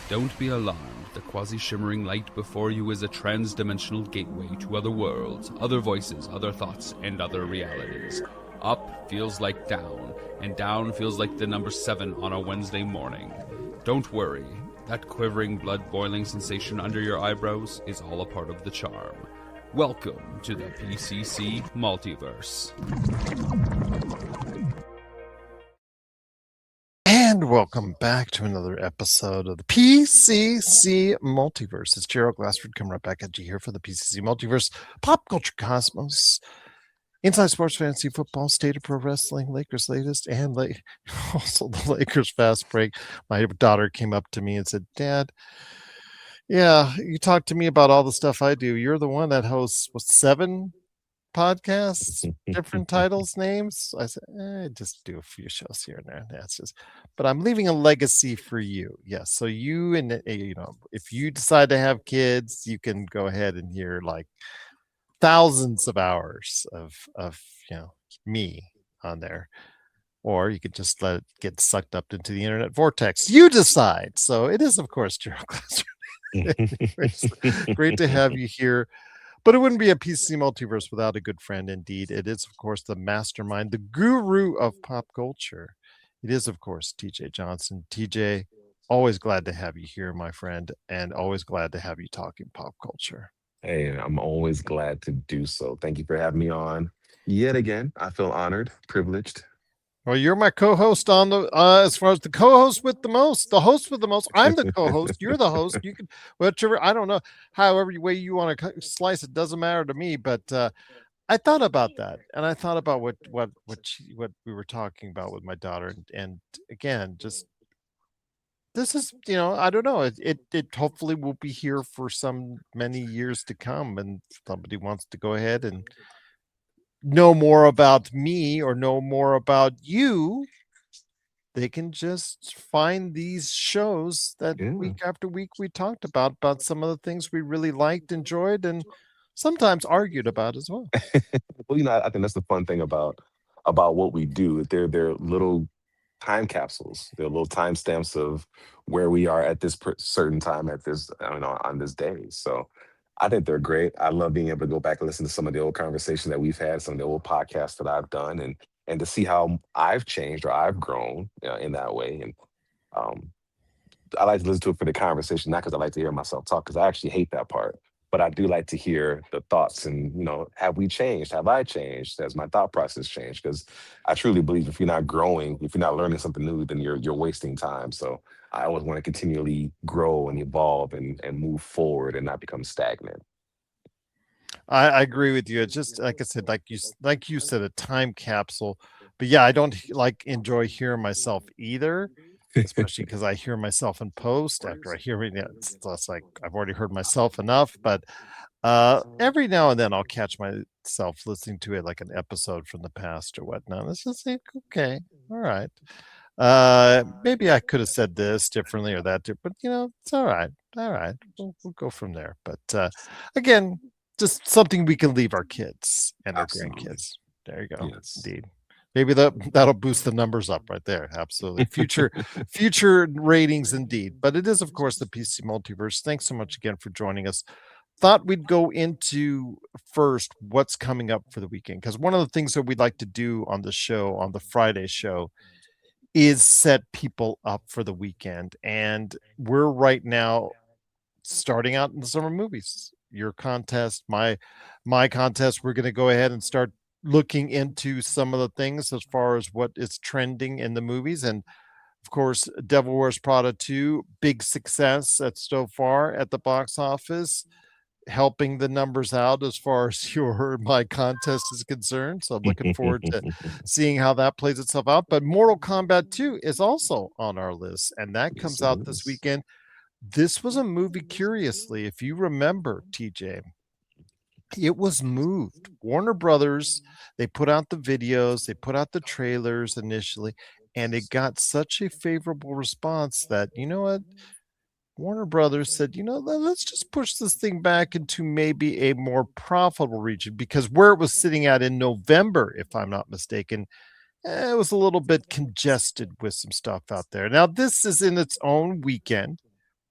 Don't be alarmed. The quasi-shimmering light before you is a trans-dimensional gateway to other worlds, other voices, other thoughts, and other realities. Up feels like down, and down feels like the number 7 on a Wednesday morning. Don't worry. That quivering, blood-boiling sensation under your eyebrows is all a part of the charm. Welcome to the PCC Multiverse. And welcome back to another episode of the PCC Multiverse. It's Gerald Glassford coming right back at you here for the PCC Multiverse, Pop Culture Cosmos, Inside Sports, Fantasy Football, State of Pro Wrestling, Lakers latest, and also the Lakers fast break. My daughter came up to me and said, "Dad, yeah, you talk to me about all the stuff I do. You're the one that hosts 7 podcasts, different titles, names." I said, just do a few shows here and there. That's just, but I'm leaving a legacy for you. Yes. So you and if you decide to have kids, you can go ahead and hear like thousands of hours of me on there, or you could just let it get sucked up into the internet vortex. You decide. So it is, of course, Gerald Glassford. Great to have you here. But it wouldn't be a PCC Multiverse without a good friend indeed. It is, of course, the mastermind, the guru of pop culture. It is, of course, TJ Johnson. TJ, always glad to have you here, my friend, and always glad to have you talking pop culture. Hey, I'm always glad to do so. Thank you for having me on yet again. I feel honored, privileged. Well, you're my co-host on the as far as the co-host with the most, the host with the most. I'm the co-host. You're the host. You can whichever. I don't know, however way you want to slice it. Doesn't matter to me. But I thought about that, and I thought about what we were talking about with my daughter, and again, just this is I don't know. It hopefully will be here for some many years to come, and somebody wants to go ahead and know more about me or know more about you, they can just find these shows that week after week we talked about some of the things we really liked, enjoyed, and sometimes argued about as well. Well, I think that's the fun thing about what we do. They're little time capsules. They're little timestamps of where we are at this certain time at this on this day. So I think they're great. I love being able to go back and listen to some of the old conversations that we've had, some of the old podcasts that I've done, and to see how I've changed or I've grown in that way. And I like to listen to it for the conversation, not because I like to hear myself talk, because I actually hate that part. But I do like to hear the thoughts and, have we changed? Have I changed? Has my thought process changed? Because I truly believe if you're not growing, if you're not learning something new, then you're wasting time. So I always want to continually grow and evolve and move forward and not become stagnant. I agree with you. It's just like I said, like you said, a time capsule. But yeah, I don't enjoy hearing myself either, especially because I hear myself in post after I hear it. It's like I've already heard myself enough. But every now and then I'll catch myself listening to it like an episode from the past or whatnot. It's just like, okay, all right. Maybe I could have said this differently or that, but it's all right. All right, we'll go from there. But again, just something we can leave our kids and our grandkids. There you go. Yes. Indeed. Maybe that'll boost the numbers up right there. Absolutely. Future ratings indeed. But it is, of course, the PC Multiverse. Thanks so much again for joining us. Thought we'd go into first what's coming up for the weekend, because one of the things that we'd like to do on the show, on the Friday show, is set people up for the weekend. And we're right now starting out in the summer movies. Your contest, my contest, we're going to go ahead and start looking into some of the things as far as what is trending in the movies. And of course, Devil Wears Prada 2, big success so far at the box office, helping the numbers out as far as my contest is concerned. So I'm looking forward to seeing how that plays itself out. But Mortal Kombat 2 is also on our list, and that comes out this weekend. This was a movie, curiously, if you remember, TJ, it was moved. Warner Brothers, they put out the videos, they put out the trailers initially, and it got such a favorable response that, Warner Brothers said, let's just push this thing back into maybe a more profitable region, because where it was sitting at in November, if I'm not mistaken, it was a little bit congested with some stuff out there. Now, this is in its own weekend,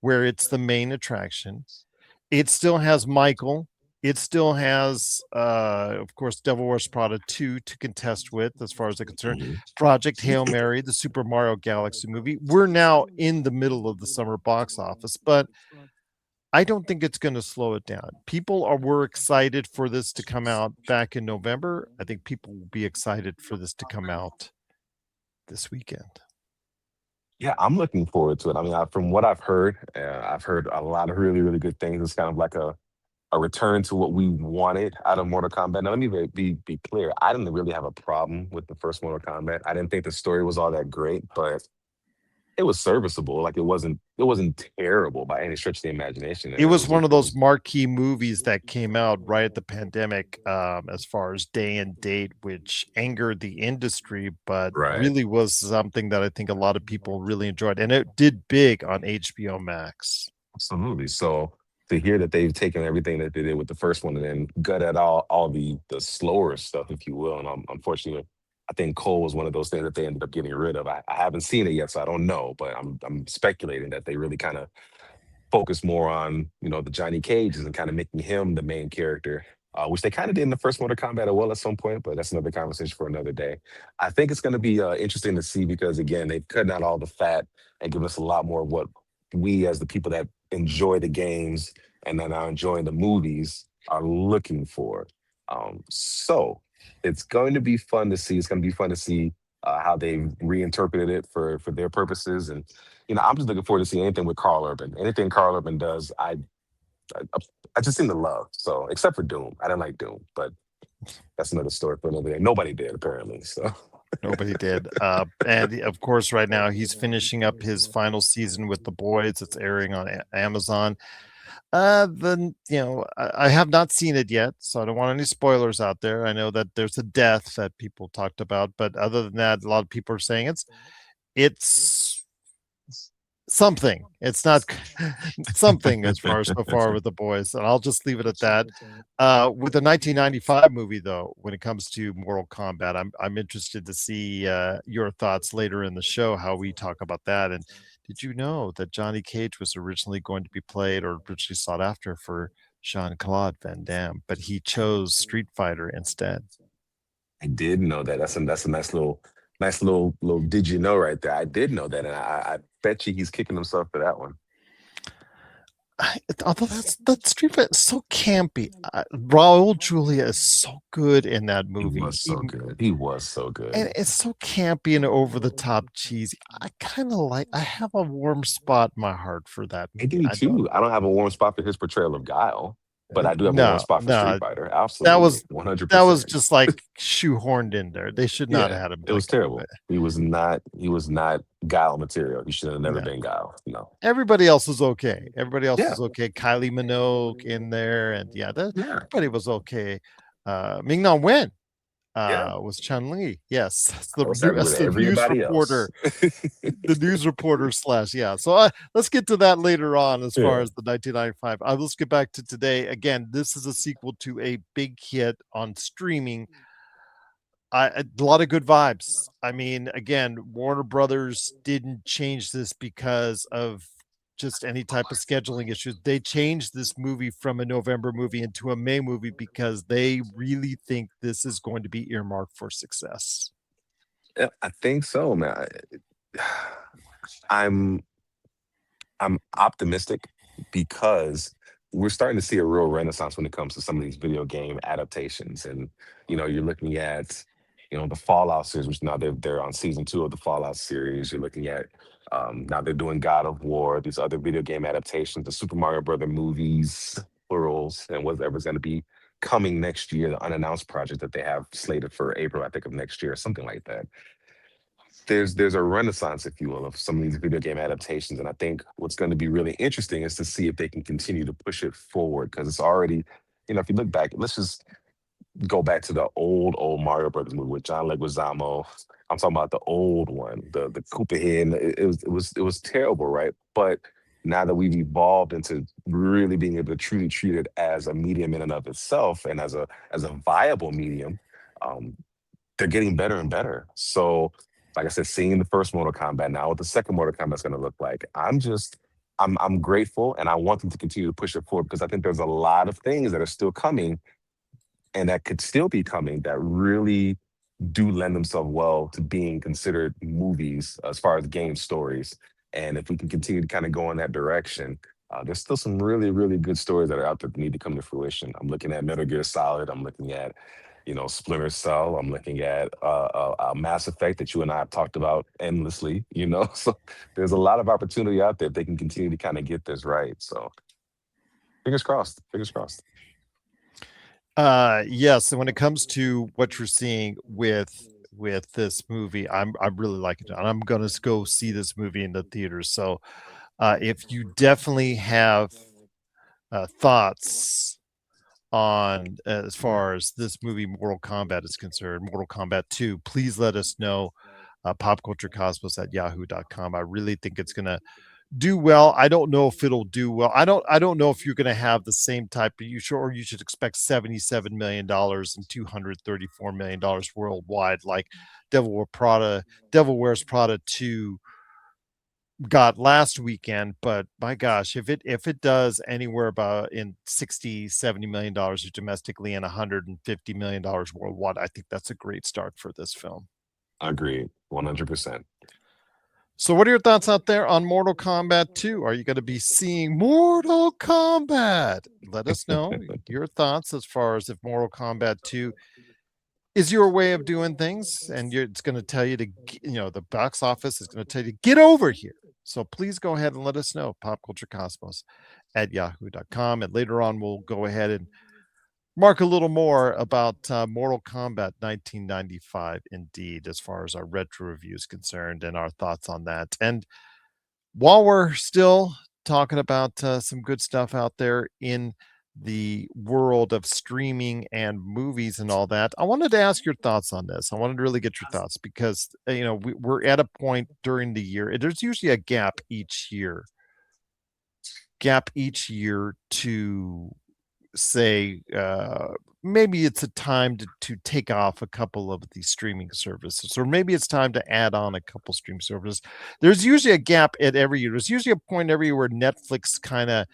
where it's the main attraction. It still has Michael. It still has, of course, Devil Wears Prada 2 to contest with, as far as I'm concerned. Mhm. Project Hail Mary, the Super Mario Galaxy movie. We're now in the middle of the summer box office, but I don't think it's going to slow it down. Were excited for this to come out back in November. I think people will be excited for this to come out this weekend. Yeah, I'm looking forward to it. I mean, from what I've heard a lot of really, really good things. It's kind of like a return to what we wanted out of Mortal Kombat. Now, let me be clear. I didn't really have a problem with the first Mortal Kombat. I didn't think the story was all that great, but it was serviceable. Like it wasn't terrible by any stretch of the imagination. It And was one of it those was marquee movies that came out right at the pandemic, as far as day and date, which angered the industry, but right. really was something that I think a lot of people really enjoyed. And it did big on HBO Max. Absolutely. So to hear that they've taken everything that they did with the first one and then gut at all the slower stuff, if you will. And unfortunately, I think Cole was one of those things that they ended up getting rid of. I haven't seen it yet, so I don't know, but I'm speculating that they really kind of focus more on the Johnny Cages and kind of making him the main character, which they kind of did in the first Mortal Kombat as well at some point. But that's another conversation for another day. I think it's going to be interesting to see because again they've cut out all the fat and given us a lot more of what we as the people that enjoy the games and then are enjoying the movies are looking for. So it's going to be fun to see. It's going to be fun to see how they've reinterpreted it for their purposes and I'm just looking forward to seeing anything with Carl Urban. Anything Carl Urban does, I, I just seem to love. So, except for Doom, I didn't like Doom, but that's another story for another day. Nobody did apparently. So, Nobody did. And of course, right now he's finishing up his final season with The Boys. It's airing on Amazon. I have not seen it yet, so I don't want any spoilers out there. I know that there's a death that people talked about, but other than that, a lot of people are saying it's something. It's not something as far as so far with The Boys, and I'll just leave it at that. With the 1995 movie, though, when it comes to Mortal Kombat, I'm interested to see your thoughts later in the show, how we talk about that. And did you know that Johnny Cage was originally going to be played or originally sought after for Jean-Claude Van Damme, but he chose Street Fighter instead? I did know that. That's a nice little did you know right there. I did know that, and I bet you he's kicking himself for that one. Although that Street Fighter is so campy. Raul Julia is so good in that He movie. was so good. He was so good. And it's so campy and over the top cheesy. I have a warm spot in my heart for that I movie. do I don't, too. I don't have a warm spot for his portrayal of Guile, but I do have a warm no, spot for no, Street Fighter. that Absolutely, was one hundred that was percent. just like shoehorned in there. They should not Yeah, have had him it was like that. terrible. He was not. He was not Guile material. He should have never No. been Guile. No. Everybody else is okay. Everybody else Yeah. is okay. Kylie Minogue in there, and Yeah. everybody was okay. Ming Na Wen Yeah. was Chun Li. Yes, that's I was happy with the news everybody else. reporter. The news reporter slash, yeah. So let's get to that later on as far Yeah. as the 1995. Let's get back to today. Again, this is a sequel to a big hit on streaming. A lot of good vibes. I mean, again, Warner Brothers didn't change this because of just any type of scheduling issues. They changed this movie from a November movie into a May movie because they really think this is going to be earmarked for success. Yeah, I think so, man. I'm I'm optimistic because we're starting to see a real renaissance when it comes to some of these video game adaptations. And you're looking at the Fallout series, which now they're on season 2 of the Fallout series. You're looking at now they're doing God of War, these other video game adaptations, the Super Mario Brother movies, plurals, and whatever's going to be coming next year, the unannounced project that they have slated for April, I think, of next year, or something like that. There's a renaissance, if you will, of some of these video game adaptations. And I think what's going to be really interesting is to see if they can continue to push it forward because it's already, if you look back, let's just go back to the old Mario Brothers movie with John Leguizamo. I'm talking about the old one, the Koopa head. And it was terrible, right? But now that we've evolved into really being able to truly treat it as a medium in and of itself and as a viable medium, they're getting better and better. So, like I said, seeing the first Mortal Kombat now, what the second Mortal Kombat is going to look like, I'm just I'm grateful, and I want them to continue to push it forward because I think there's a lot of things that are still coming and that could still be coming that really do lend themselves well to being considered movies as far as game stories. And if we can continue to kind of go in that direction, there's still some really, really good stories that are out there that need to come to fruition. I'm looking at Metal Gear Solid. I'm looking at, Splinter Cell. I'm looking at Mass Effect that you and I have talked about endlessly. So there's a lot of opportunity out there if they can continue to kind of get this right. So fingers crossed. Fingers crossed. Yes, and when it comes to what you're seeing with this movie, I'm really liking it, and I'm gonna go see this movie in the theaters. So, if you definitely have thoughts on as far as this movie Mortal Kombat is concerned, Mortal Kombat 2, please let us know. Popculturecosmos at yahoo.com. I really think it's gonna do well. I don't know if it'll do well. I don't know if you're going to have the same type of you should expect $77 million and $234 million worldwide like Devil Wears Prada 2 got last weekend. But my gosh, if it does anywhere about in 60-70 million dollars domestically and $150 million worldwide, I think that's a great start for this film. Agreed. 100%. So what are your thoughts out there on Mortal Kombat 2? Are you going to be seeing Mortal Kombat? Let us know your thoughts as far as if Mortal Kombat 2 is your way of doing things, and it's going to tell you to, the box office is going to tell you to get over here. So please go ahead and let us know. Popculturecosmos at yahoo.com. And later on, we'll go ahead and mark a little more about Mortal Kombat 1995, indeed, as far as our retro review is concerned and our thoughts on that. And while we're still talking about some good stuff out there in the world of streaming and movies and all that, I wanted to ask your thoughts on this. I wanted to really get your thoughts because, we're at a point during the year. There's usually a gap each year to say maybe it's a time to take off a couple of these streaming services, or maybe it's time to add on a couple stream services. There's usually a gap at every year. There's usually a point every year where Netflix kind of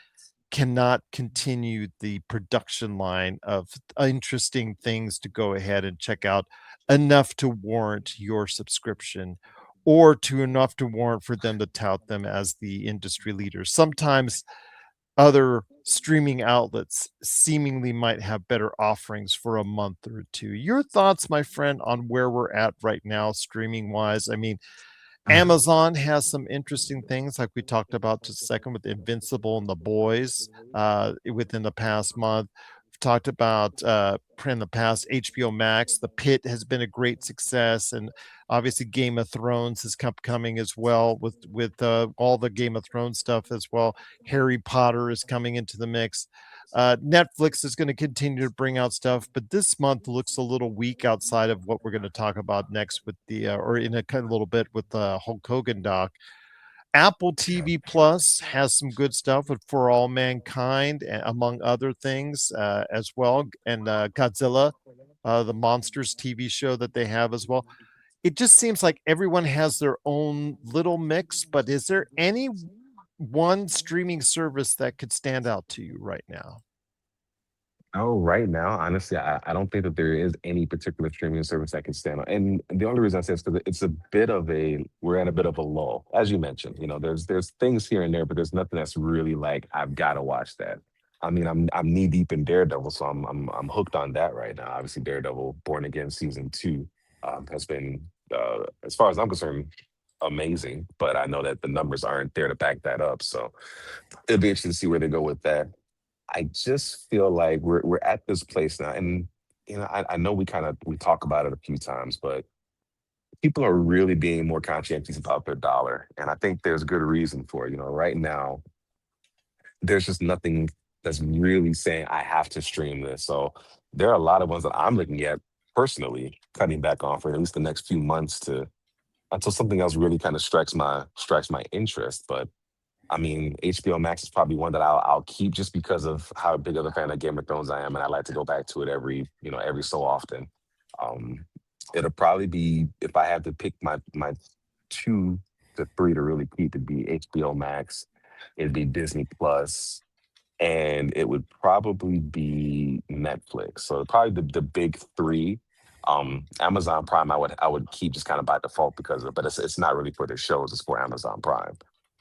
cannot continue the production line of interesting things to go ahead and check out enough to warrant your subscription, or to enough to warrant for them to tout them as the industry leaders. Sometimes other streaming outlets seemingly might have better offerings for a month or two. Your thoughts, my friend, on where we're at right now, streaming wise? I mean, Amazon has some interesting things like we talked about just a second with Invincible and The Boys within the past month. We've talked about in the past HBO Max. The Pit has been a great success, and obviously Game of Thrones is coming as well with all the Game of Thrones stuff as well. Harry Potter is coming into the mix. Netflix is going to continue to bring out stuff, but this month looks a little weak outside of what we're going to talk about next with the or in a kind of little bit with the Hulk Hogan doc. Apple TV Plus has some good stuff with For All Mankind, among other things, as well, and Godzilla, the Monsters TV show that they have as well. It just seems like everyone has their own little mix, but is there any one streaming service that could stand out to you right now? Oh, right now, honestly, I don't think that there is any particular streaming service that can stand on. And the only reason I say is because we're at a bit of a lull, as you mentioned. There's things here and there, but there's nothing that's really like I've got to watch that. I mean, I'm knee deep in Daredevil, so I'm hooked on that right now. Obviously, Daredevil Born Again season 2 has been, as far as I'm concerned, amazing. But I know that the numbers aren't there to back that up, so it'll be interesting to see where they go with that. I just feel like we're at this place now, and I know we talk about it a few times, but people are really being more conscientious about their dollar, and I think there's good reason for it. Right now there's just nothing that's really saying I have to stream this. So there are a lot of ones that I'm looking at personally cutting back on for at least the next few months to until something else really kind of strikes my interest. But I mean, HBO Max is probably one that I'll keep just because of how big of a fan of Game of Thrones I am, and I like to go back to it every so often. Um, It'll probably be if I had to pick my 2 to 3 to really keep, it'd be HBO Max, it'd be Disney Plus, and it would probably be Netflix. So probably the big three. Amazon Prime, I would keep just kind of by default because of, but it's not really for the shows, it's for Amazon Prime.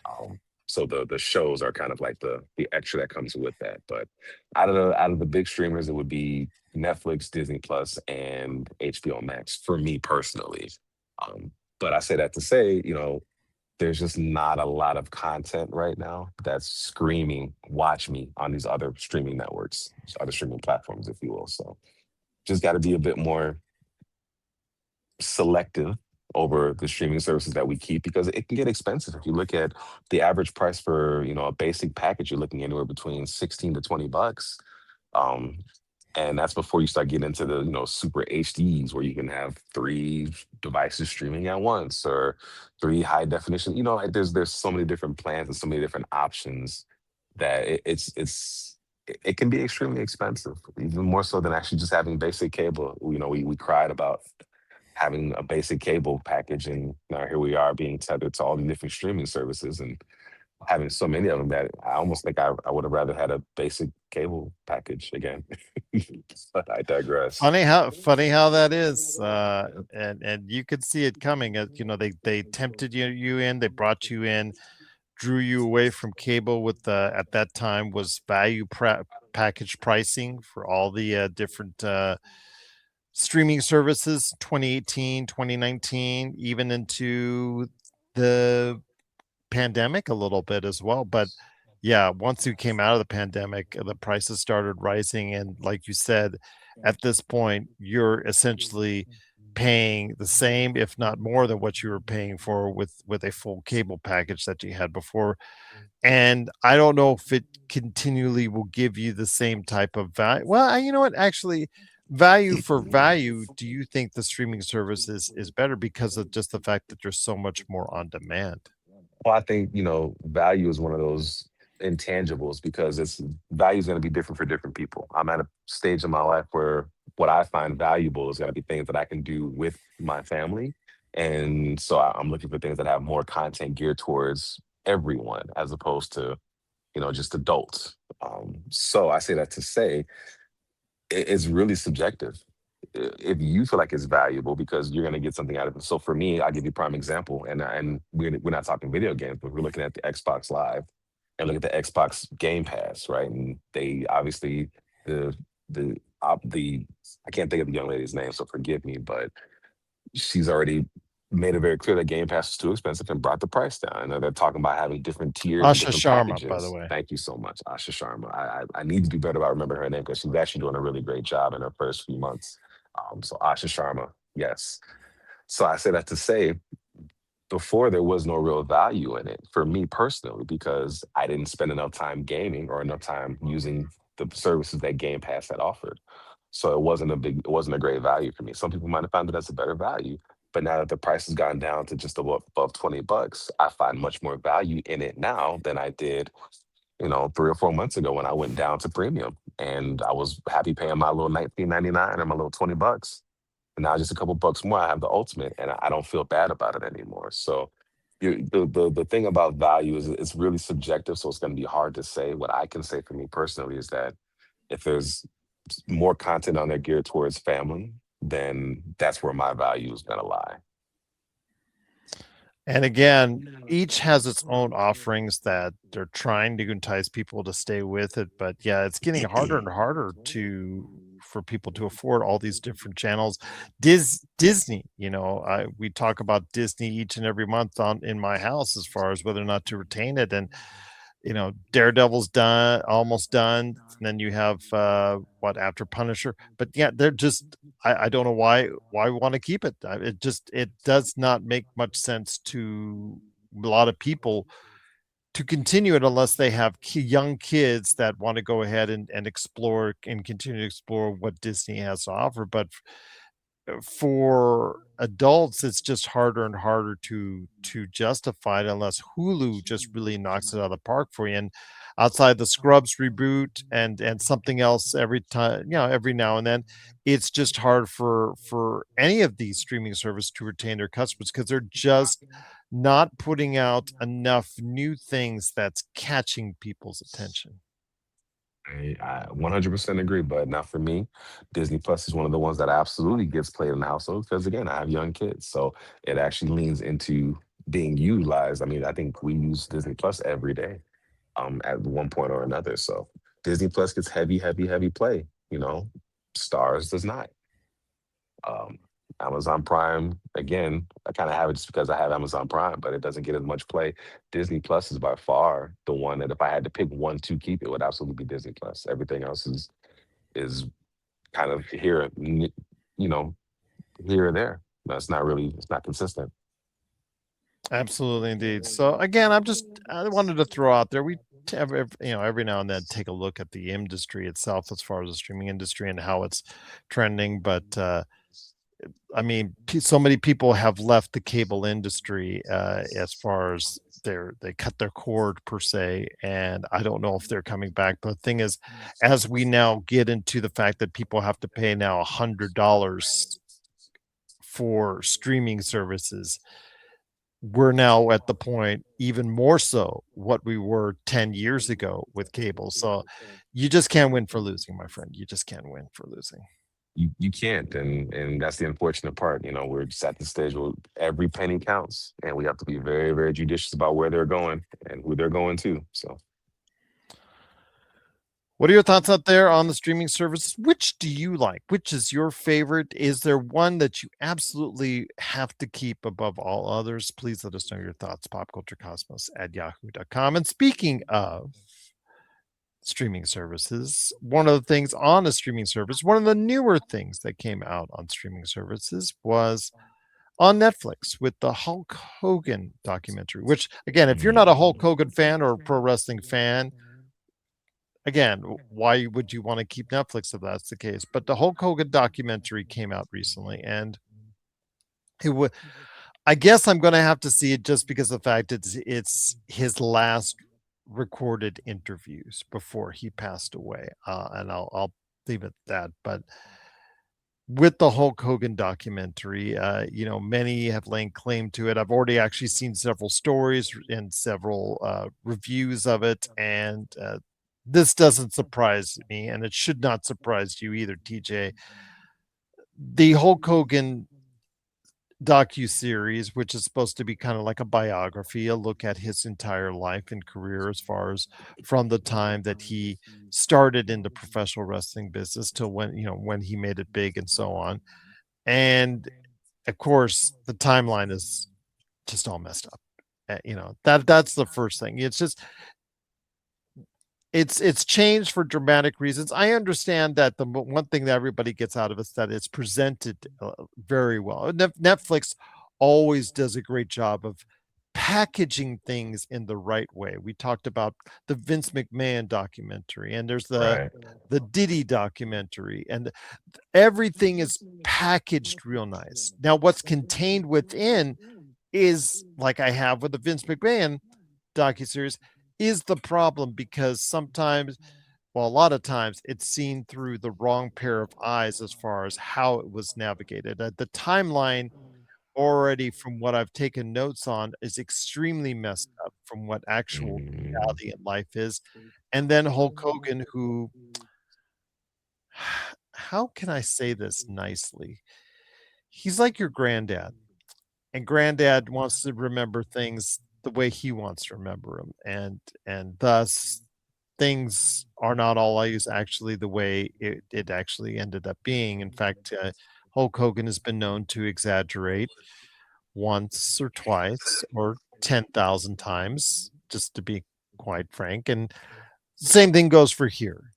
Um, so the shows are kind of like the extra that comes with that. But out of the big streamers, it would be Netflix, Disney Plus, and HBO Max for me personally. Um, but I say that to say, there's just not a lot of content right now that's screaming, watch me on these other streaming networks, other streaming platforms, if you will. So just got to be a bit more selective over the streaming services that we keep because it can get expensive. If you look at the average price for, a basic package, you're looking anywhere between 16 to $20. Um, and that's before you start getting into the, super HDs where you can have three devices streaming at once or three high definition. Like there's so many different plans and so many different options that it can be extremely expensive, even more so than actually just having basic cable. We cried about having a basic cable package, and now here we are being tethered to all the different streaming services and having so many of them that I almost think I would have rather had a basic cable package again. But I digress. Funny how that is, and you could see it coming. They tempted you in, they brought you in, drew you away from cable with the at that time was package pricing for all the different streaming services 2018, 2019, even into the pandemic a little bit as well. But yeah, once you came out of the pandemic, the prices started rising. And like you said, at this point, you're essentially paying the same, if not more than what you were paying for with a full cable package that you had before. And I don't know if it continually will give you the same type of value. Well, you know what? Actually, value for value, do you think the streaming service is better because of just the fact that there's so much more on demand? Well, I think, value is one of those intangibles because it's value is going to be different for different people. I'm at a stage in my life where what I find valuable is going to be things that I can do with my family. And so I'm looking for things that have more content geared towards everyone as opposed to, just adults. So I say that to say it's really subjective. If you feel like it's valuable because you're going to get something out of it. So for me, I'll give you a prime example, and we're not talking video games, but we're looking at the Xbox Live and look at the Xbox Game Pass, right? And they obviously the the I can't think of the young lady's name, so forgive me, but she's already made it very clear that Game Pass is too expensive and brought the price down. And they're talking about having different tiers and Asha different Sharma, by the packages. way. Thank you so much, Asha Sharma. I need to do better about remembering her name because she's actually doing a really great job in her first few months. So Asha Sharma, yes. So I say that to say before there was no real value in it for me personally because I didn't spend enough time gaming or enough time using the services that Game Pass had offered. So it wasn't a great value for me. Some people might have found it as a better value, but now that the price has gone down to just above $20, I find much more value in it now than I did, 3 or 4 months ago when I went down to premium and I was happy paying my little 19.99 or my little $20. And now just a couple bucks more, I have the ultimate, and I don't feel bad about it anymore. So the thing about value is it's really subjective, so it's going to be hard to say. What I can say for me personally is that if there's more content on there geared towards family, then that's where my value is going to lie. And again, each has its own offerings that they're trying to entice people to stay with it. But yeah, it's getting harder and harder for people to afford all these different channels. Disney, we talk about Disney each and every month on in my house as far as whether or not to retain it. And Daredevil's done, almost done. And then you have what after Punisher, but yeah, they're just I don't know why we want to keep it. It does not make much sense to a lot of people to continue it unless they have young kids that want to go ahead and explore and continue to explore what Disney has to offer. But for adults, it's just harder and harder to justify it unless Hulu just really knocks it out of the park for you. And outside the Scrubs reboot and something else every time, every now and then, it's just hard for any of these streaming services to retain their customers because they're just not putting out enough new things that's catching people's attention. I 100% agree, but not for me. Disney Plus is one of the ones that absolutely gets played in the household because, again, I have young kids. So it actually leans into being utilized. I mean, I think we use Disney Plus every day at one point or another. So Disney Plus gets heavy, heavy, heavy play. Stars does not. Um, Amazon Prime, again, I kind of have it just because I have Amazon Prime, but it doesn't get as much play. Disney Plus is by far the one that if I had to pick one to keep, it would absolutely be Disney Plus. Everything else is kind of here, you know, here or there. That's not really, it's not consistent. Absolutely, indeed. So again, I wanted to throw out there, every now and then take a look at the industry itself as far as the streaming industry and how it's trending. But I mean, so many people have left the cable industry as far as they cut their cord per se, and I don't know if they're coming back. But the thing is, as we now get into the fact that people have to pay now $100 for streaming services, we're now at the point even more so what we were 10 years ago with cable. So you just can't win for losing, my friend. You just can't win for losing. You can't, and that's the unfortunate part. We're just at the stage where every penny counts, and we have to be very, very judicious about where they're going and who they're going to. So What are your thoughts out there on the streaming services? Which do you like? Which is your favorite? Is there one that you absolutely have to keep above all others? Please let us know your thoughts. Popculturecosmos@yahoo.com. And speaking of streaming services, one of the things on a streaming service, one of the newer things that came out on streaming services was on Netflix with the Hulk Hogan documentary, which, again, if you're not a Hulk Hogan fan or a pro wrestling fan, again, why would you want to keep Netflix if that's the case? But the Hulk Hogan documentary came out recently, and it would. I guess I'm going to have to see it just because of the fact it's his last recorded interviews before he passed away, and I'll leave it at that. But with the Hulk Hogan documentary, many have laid claim to it. I've already actually seen several stories and several reviews of it, and this doesn't surprise me, and it should not surprise you either, TJ. The Hulk Hogan docu-series, which is supposed to be kind of like a biography, a look at his entire life and career as far as from the time that he started in the professional wrestling business till when he made it big and so on. And of course, the timeline is just all messed up. That's the first thing. It's changed for dramatic reasons. I understand that the one thing that everybody gets out of it is that it's presented very well. Netflix always does a great job of packaging things in the right way. We talked about the Vince McMahon documentary, and there's right. the Diddy documentary, and everything is packaged real nice. Now, what's contained within is like I have with the Vince McMahon docuseries is the problem, because sometimes, well, a lot of times it's seen through the wrong pair of eyes as far as how it was navigated. The timeline already, from what I've taken notes on, is extremely messed up from what actual Mm, reality in life is. And then Hulk Hogan, who, how can I say this nicely? He's like your granddad, and granddad wants to remember things the way he wants to remember them, and thus things are not always actually the way it actually ended up being. In fact, Hulk Hogan has been known to exaggerate once or twice or 10,000 times, just to be quite frank. And same thing goes for here.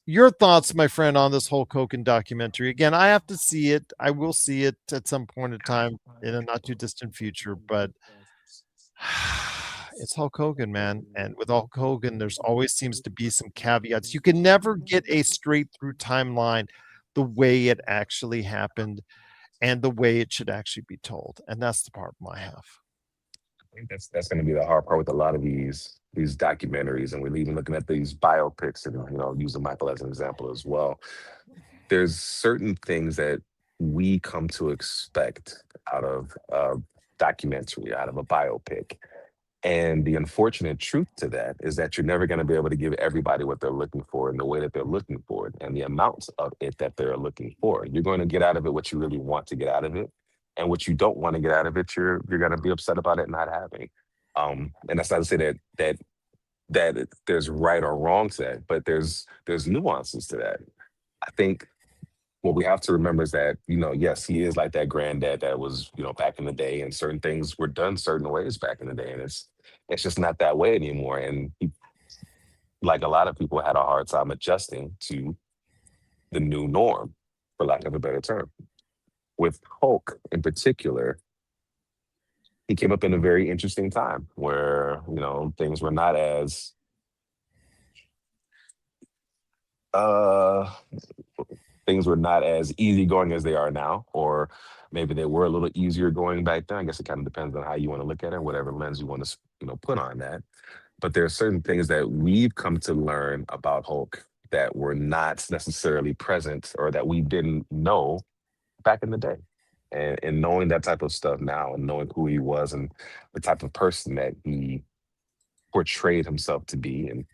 Your thoughts, my friend, on this Hulk Hogan documentary? Again, I have to see it. I will see it at some point in time in a not too distant future, but it's Hulk Hogan, man. And with Hulk Hogan, there's always seems to be some caveats. You can never get a straight through timeline the way it actually happened and the way it should actually be told. And that's the part I have. I think that's going to be the hard part with a lot of these documentaries, and we're even looking at these biopics, and using Michael as an example as well. There's certain things that we come to expect out of documentary, out of a biopic. And the unfortunate truth to that is that you're never going to be able to give everybody what they're looking for in the way that they're looking for it and the amounts of it that they're looking for. You're going to get out of it what you really want to get out of it. And what you don't want to get out of it, you're going to be upset about it not having. And that's not to say that there's right or wrong to that, but there's nuances to that. I think what we have to remember is that, yes, he is like that granddad that was, back in the day, and certain things were done certain ways back in the day, and it's just not that way anymore. And he, like a lot of people, had a hard time adjusting to the new norm, for lack of a better term. With Hulk in particular, he came up in a very interesting time where, things were not as things were not as easygoing as they are now, or maybe they were a little easier going back then. I guess it kind of depends on how you want to look at it, whatever lens you want to, put on that. But there are certain things that we've come to learn about Hulk that were not necessarily present, or that we didn't know back in the day. And knowing that type of stuff now, and knowing who he was and the type of person that he portrayed himself to be, and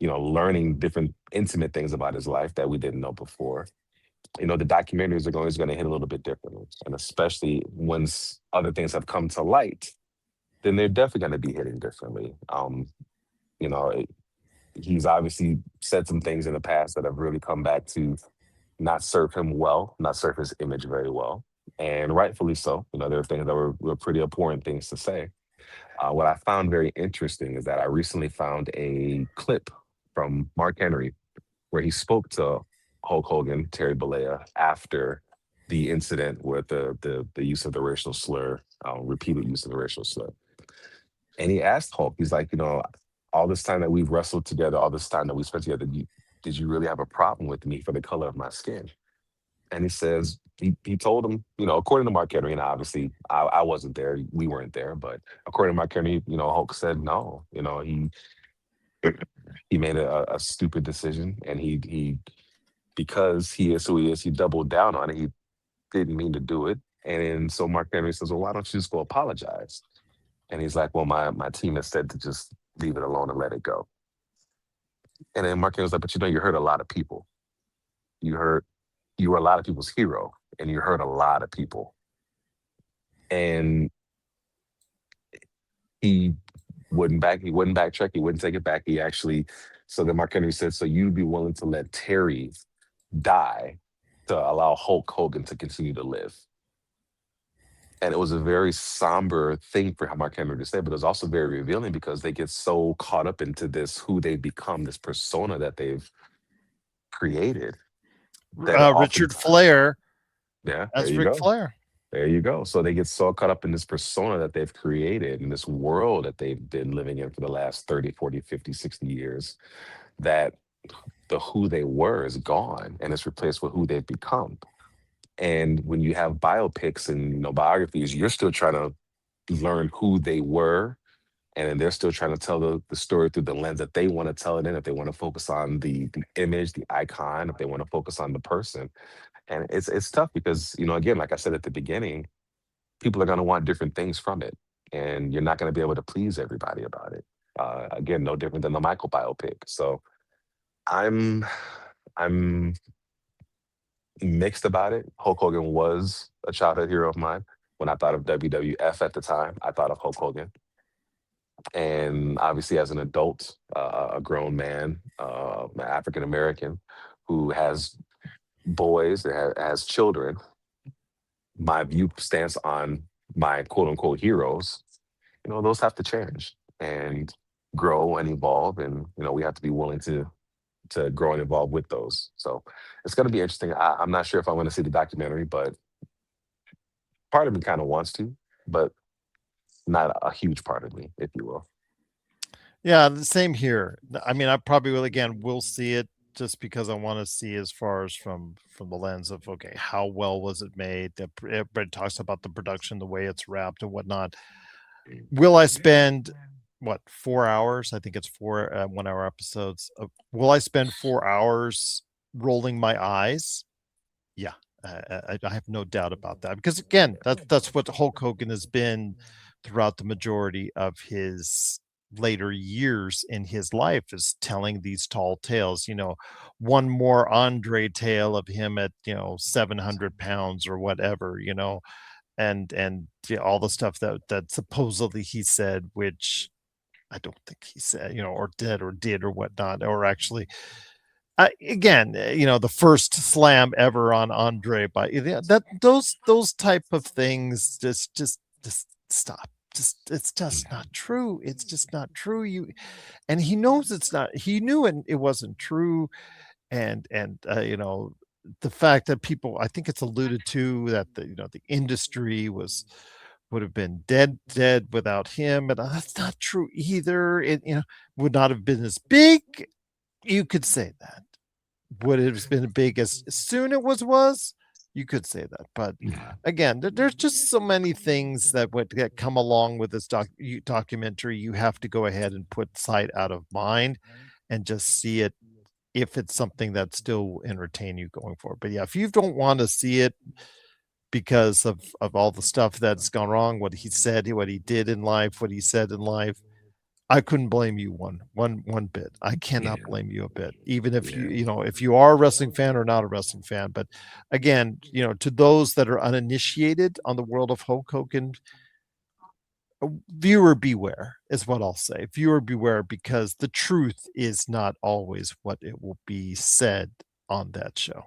learning different intimate things about his life that we didn't know before. The documentaries are always going to hit a little bit differently, and especially once other things have come to light, then they're definitely going to be hitting differently. You know, he's obviously said some things in the past that have really come back to not serve him well, not serve his image very well, and rightfully so. There are things that were pretty abhorrent things to say. What I found very interesting is that I recently found a clip from Mark Henry where he spoke to Hulk Hogan, Terry Bollea, after the incident with the use of the racial slur, repeated use of the racial slur. And he asked Hulk, he's like, all this time that we've wrestled together, all this time that we spent together, did you really have a problem with me for the color of my skin? And he says, he told him, according to Mark Henry, and obviously I wasn't there, we weren't there, but according to Mark Henry, Hulk said no. He made a stupid decision, and he because he is who he is, he doubled down on it. He didn't mean to do it. And so Mark Henry says, well, why don't you just go apologize? And he's like, well, my team has said to just leave it alone and let it go. And then Mark Henry was like, but you hurt a lot of people. You were a lot of people's hero, and you hurt a lot of people. And he wouldn't backtrack, he wouldn't take it back. He actually, so then Mark Henry said, so you'd be willing to let Terry die to allow Hulk Hogan to continue to live. And it was a very somber thing for Mark Henry to say, but it was also very revealing, because they get so caught up into this, who they've become, this persona that they've created. Richard Flair. Yeah, as Ric Flair. There you go. So they get so caught up in this persona that they've created, in this world that they've been living in for the last 30, 40, 50, 60 years, that the who they were is gone, and it's replaced with who they've become. And when you have biopics and biographies, you're still trying to learn who they were, and then they're still trying to tell the story through the lens that they want to tell it in. If they want to focus on the image, the icon, if they want to focus on the person. And it's tough because, again, like I said at the beginning, people are going to want different things from it, and you're not going to be able to please everybody about it. Again, no different than the Michael biopic. So I'm mixed about it. Hulk Hogan was a childhood hero of mine. When I thought of WWF at the time, I thought of Hulk Hogan. And obviously, as an adult, a grown man, African American, who has boys, has children, my view stance on my quote unquote heroes, those have to change and grow and evolve. And, we have to be willing to grow and evolve with those. So it's going to be interesting. I'm not sure if I want to see the documentary, but part of me kind of wants to, but not a huge part of me, if you will. Yeah, the same here. I mean, I probably will see it, just because I want to see, as far as from the lens of, okay, how well was it made? Everybody talks about the production, the way it's wrapped and whatnot. Will I spend 4 hours? I think it's 4 1 hour episodes. Will I spend 4 hours rolling my eyes? Yeah, I have no doubt about that, because again, that's what Hulk Hogan has been throughout the majority of his later years in his life, is telling these tall tales. One more Andre tale of him at 700 pounds or whatever, and all the stuff that supposedly he said, which I don't think he said, or did or whatnot, or actually, again, the first slam ever on Andre by those type of things, just stop. It's just not true. It's just not true. And he knows it's not. He knew it wasn't true, and the fact that people, I think it's alluded to, that the industry would have been dead without him, and that's not true either. It would not have been as big. You could say that. Would it have been big as soon it was? You could say that, but again, there's just so many things that come along with this documentary. You have to go ahead and put sight out of mind, and just see it if it's something that still will entertain you going forward. But yeah, if you don't want to see it because of all the stuff that's gone wrong, what he said, what he did in life, what he said in life, I couldn't blame you one bit. I cannot blame you a bit, even if if you are a wrestling fan or not a wrestling fan. But again, to those that are uninitiated on the world of Hulk Hogan, viewer beware is what I'll say. Viewer beware, because the truth is not always what it will be said on that show.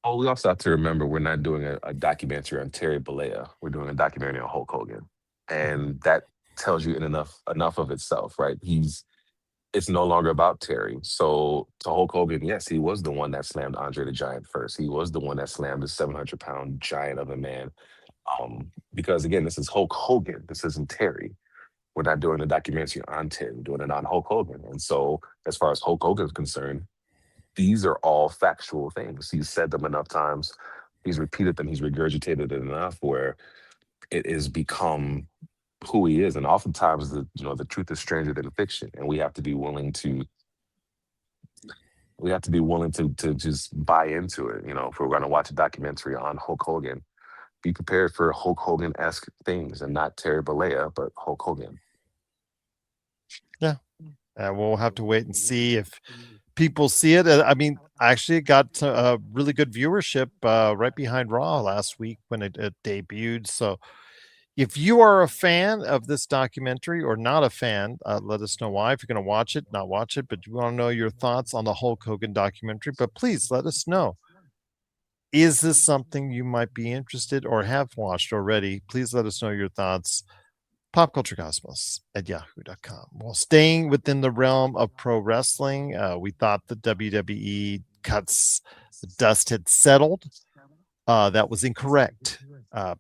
Oh, we also have to remember we're not doing a documentary on Terry Bollea. We're doing a documentary on Hulk Hogan, and that tells you enough of itself, right? It's no longer about Terry. So to Hulk Hogan, yes, he was the one that slammed Andre the Giant first. He was the one that slammed the 700-pound giant of a man. Because again, this is Hulk Hogan. This isn't Terry. We're not doing a documentary on Terry. We're doing it on Hulk Hogan. And so, as far as Hulk Hogan is concerned, these are all factual things. He's said them enough times. He's repeated them. He's regurgitated it enough where it has become who he is. And oftentimes, the truth is stranger than fiction, and we have to be willing to just buy into it. If we're going to watch a documentary on Hulk Hogan, be prepared for Hulk Hogan-esque things, and not Terry Bollea, but Hulk Hogan. Yeah. We'll have to wait and see if people see it. I mean, actually, it got a really good viewership right behind Raw last week when it debuted. So if you are a fan of this documentary or not a fan, let us know why. If you're going to watch it, not watch it, but you want to know your thoughts on the Hulk Hogan documentary, but please let us know. Is this something you might be interested or have watched already? Please let us know your thoughts. popculturecosmos@yahoo.com. Well, staying within the realm of pro wrestling, we thought the WWE cuts, the dust had settled. That was incorrect,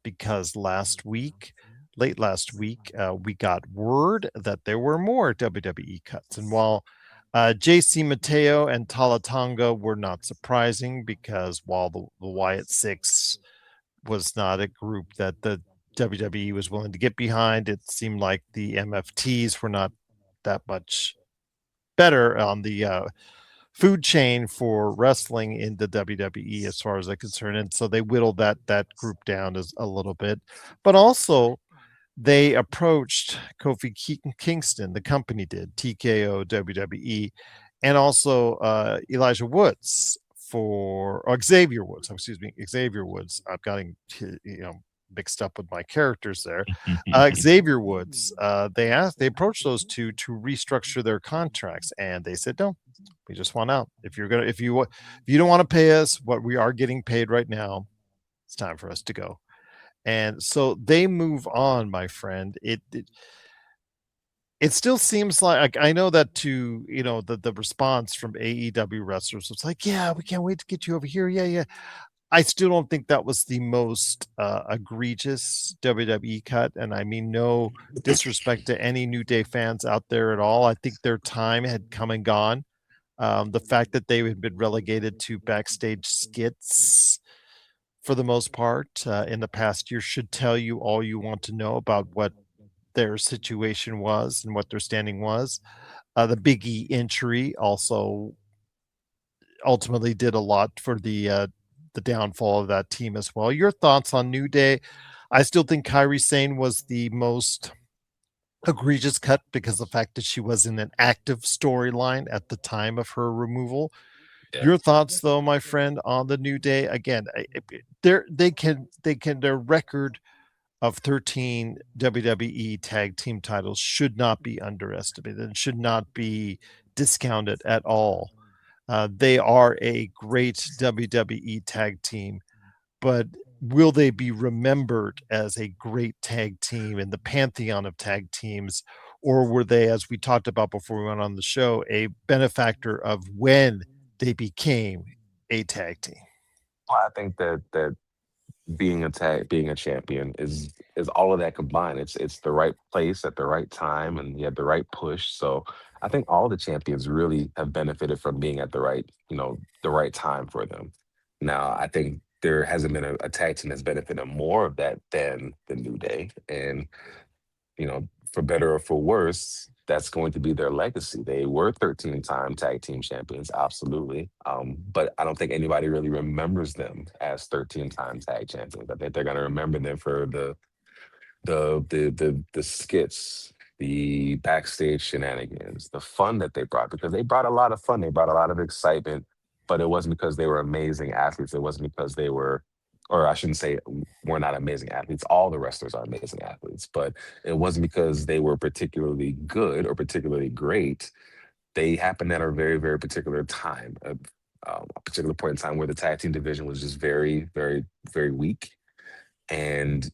because late last week, we got word that there were more WWE cuts. And while JC Mateo and Talatanga were not surprising, because while the Wyatt Six was not a group that the WWE was willing to get behind, it seemed like the MFTs were not that much better on the food chain for wrestling in the WWE, as far as I'm concerned. And so they whittled that group down a little bit. But also, they approached Kofi Kingston, the company did, TKO WWE, and also Elijah Woods Xavier Woods. Xavier Woods. I've got mixed up with my characters there. Xavier Woods. They approached those two to restructure their contracts, and they said, no, we just want out. If you don't want to pay us what we are getting paid right now, it's time for us to go. And so they move on, my friend. It still seems like I know that to the response from AEW wrestlers, it's like, yeah, we can't wait to get you over here. Yeah. I still don't think that was the most egregious WWE cut. And I mean, no disrespect to any New Day fans out there at all. I think their time had come and gone. The fact that they had been relegated to backstage skits for the most part in the past year should tell you all you want to know about what their situation was and what their standing was. The Big E entry also ultimately did a lot for the the downfall of that team as well. Your thoughts on New Day? I still think Kairi Sane was the most egregious cut because of the fact that she was in an active storyline at the time of her removal. Yeah. Your thoughts, though, my friend, on the New Day? Again, their record of 13 WWE tag team titles should not be underestimated and should not be discounted at all. They are a great WWE tag team, but will they be remembered as a great tag team in the pantheon of tag teams? Or were they, as we talked about before we went on the show, a benefactor of when they became a tag team? Well, I think that being being a champion is all of that combined. It's the right place at the right time, and you have the right push. So I think all the champions really have benefited from being at the right time for them. Now, I think there hasn't been a tag team that's benefited more of that than the New Day, and for better or for worse, that's going to be their legacy. They were 13-time tag team champions, absolutely. But I don't think anybody really remembers them as 13-time tag champions. I think they're going to remember them for the skits, the backstage shenanigans, the fun that they brought, because they brought a lot of fun. They brought a lot of excitement, but it wasn't because they were amazing athletes. It wasn't because they were, or I shouldn't say we're not amazing athletes. All the wrestlers are amazing athletes, but it wasn't because they were particularly good or particularly great. They happened at a very, very particular time, a particular point in time where the tag team division was just very, very, very weak. And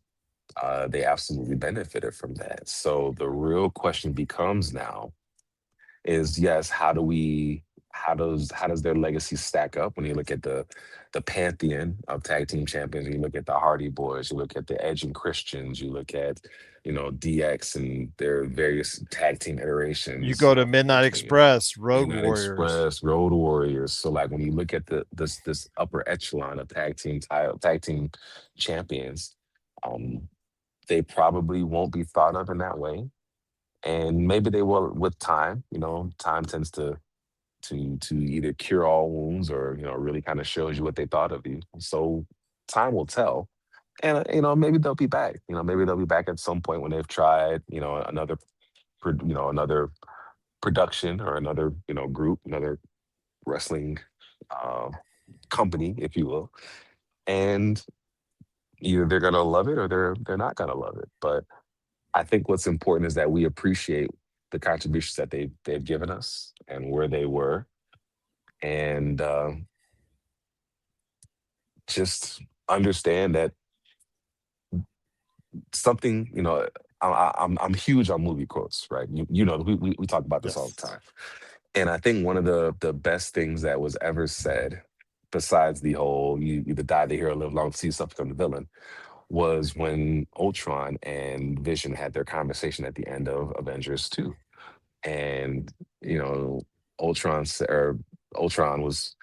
they absolutely benefited from that. So the real question becomes now is, yes, how does their legacy stack up when you look at the pantheon of tag team champions? You look at the Hardy Boys, you look at the Edge and Christians, you look at DX and their various tag team iterations. You go to Midnight between Express, Road Midnight Warriors. Express, Road Warriors. So like when you look at this upper echelon of tag team champions, um, they probably won't be thought of in that way. And maybe they will with time. Time tends to either cure all wounds or really kind of shows you what they thought of you. So time will tell. And maybe they'll be back. Maybe they'll be back at some point when they've tried another production or another group, another wrestling uh, company, if you will. And either they're gonna love it or they're not gonna love it. But I think what's important is that we appreciate the contributions that they've given us and where they were, and just understand that something. I'm huge on movie quotes, right? We talk about this all the Yes. time, and I think one of the best things that was ever said, besides the whole "you either die the hero, live long to see yourself become the villain," was when Ultron and Vision had their conversation at the end of Avengers 2. And, Ultron was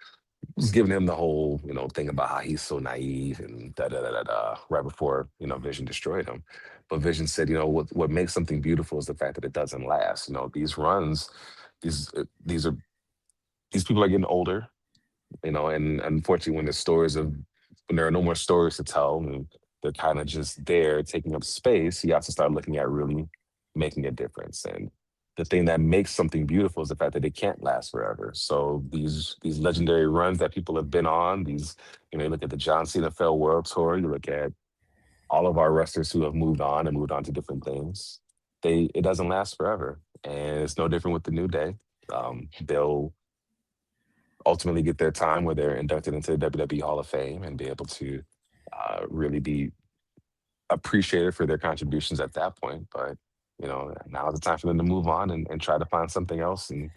giving him the whole, thing about how he's so naive and da da da da da right before, Vision destroyed him. But Vision said, what makes something beautiful is the fact that it doesn't last. These runs, these people are getting older, and unfortunately when there are no more stories to tell and they're kind of just there taking up space, you have to start looking at really making a difference. And the thing that makes something beautiful is the fact that it can't last forever. So these legendary runs that people have been on, you look at the John Cena Fell World Tour, you look at all of our wrestlers who have moved on and moved on to different things. It doesn't last forever. And it's no different with the New Day. They'll ultimately get their time where they're inducted into the WWE Hall of Fame and be able to really be appreciated for their contributions at that point. But now is the time for them to move on and try to find something else and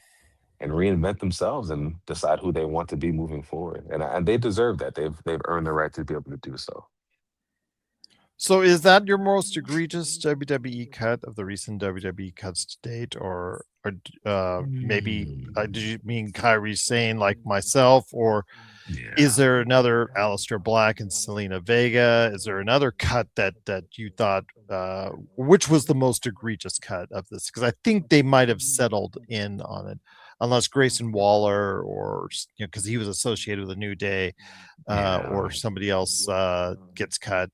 reinvent themselves and decide who they want to be moving forward. And they deserve that. They've earned the right to be able to do so. So is that your most egregious WWE cut of the recent WWE cuts to date, or maybe did you mean Kyrie Sane like myself, or Yeah. is there another Aleister Black and Selena Vega? Is there another cut that you thought which was the most egregious cut of this? Because I think they might have settled in on it. unless Grayson Waller or because he was associated with the New Day, or somebody else gets cut.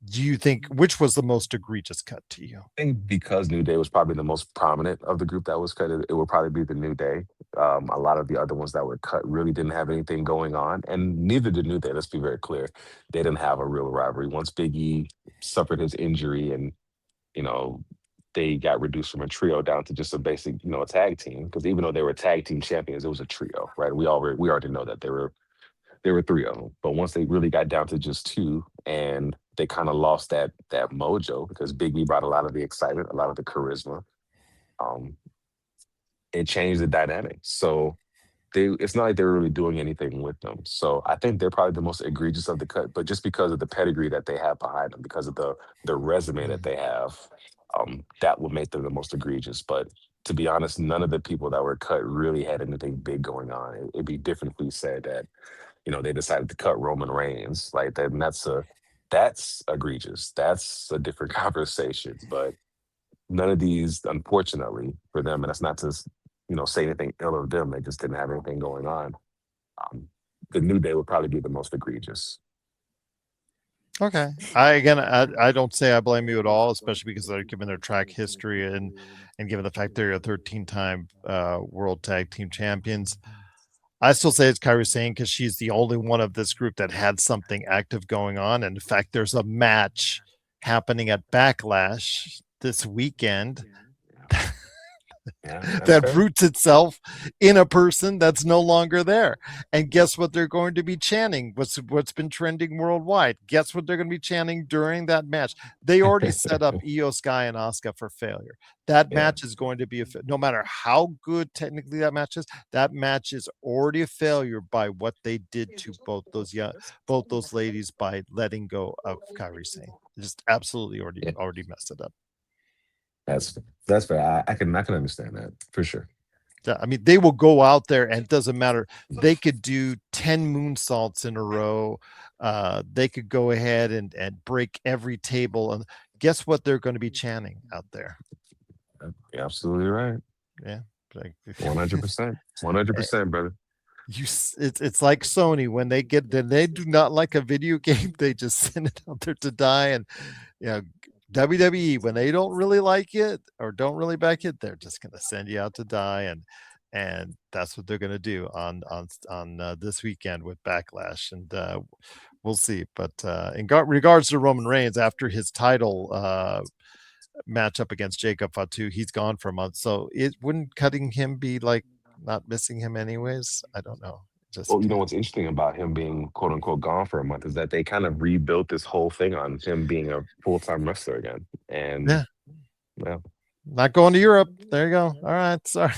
Do you think which was the most egregious cut to you? I think because New Day was probably the most prominent of the group that was cut, it would probably be the New Day. A lot of the other ones that were cut really didn't have anything going on, and neither did New Day. Let's be very clear; they didn't have a real rivalry. Once Big E suffered his injury, and you know they got reduced from a trio down to just a basic, a tag team. Because even though they were tag team champions, it was a trio, right? We already know that there were three of them. But once they really got down to just two, and they kind of lost that mojo because Big E brought a lot of the excitement, a lot of the charisma. Um, it changed the dynamic. So it's not like they were really doing anything with them. So I think they're probably the most egregious of the cut, but just because of the pedigree that they have behind them, because of the resume that they have, that would make them the most egregious. But to be honest, none of the people that were cut really had anything big going on. It'd be different if we said that they decided to cut Roman Reigns like that, and that's egregious. That's a different conversation. But none of these, unfortunately for them, and that's not to say anything ill of them. They just didn't have anything going on. Um, the New Day would probably be the most egregious. Okay. I don't say I blame you at all, especially because they're given their track history and given the fact they're a 13-time world tag team champions. I still say it's Kairi Sane because she's the only one of this group that had something active going on. And in fact, there's a match happening at Backlash this weekend that fair. Roots itself in a person that's no longer there. And guess what they're going to be chanting? What's been trending worldwide? Guess what they're going to be chanting during that match? They already set up Io Sky and Asuka for failure. That match is going to be no matter how good technically that match is already a failure by what they did to both those ladies by letting go of Kairi Sane. Just absolutely already messed it up. That's fair. I can understand that for sure. Yeah, I mean, they will go out there and it doesn't matter. They could do 10 moonsaults in a row. They could go ahead and break every table. And guess what they're going to be chanting out there? You're absolutely right. Yeah. 100%. 100%, brother. It's like Sony when they do not like a video game, they just send it out there to die. And WWE, when they don't really like it or don't really back it, they're just going to send you out to die, and that's what they're going to do on this weekend with Backlash, and we'll see. But in regards to Roman Reigns, after his title matchup against Jacob Fatu, he's gone for a month. So it wouldn't cutting him be like not missing him anyways? I don't know. Well, what's interesting about him being quote unquote gone for a month is that they kind of rebuilt this whole thing on him being a full-time wrestler again. And not going to Europe. There you go. All right. Sorry.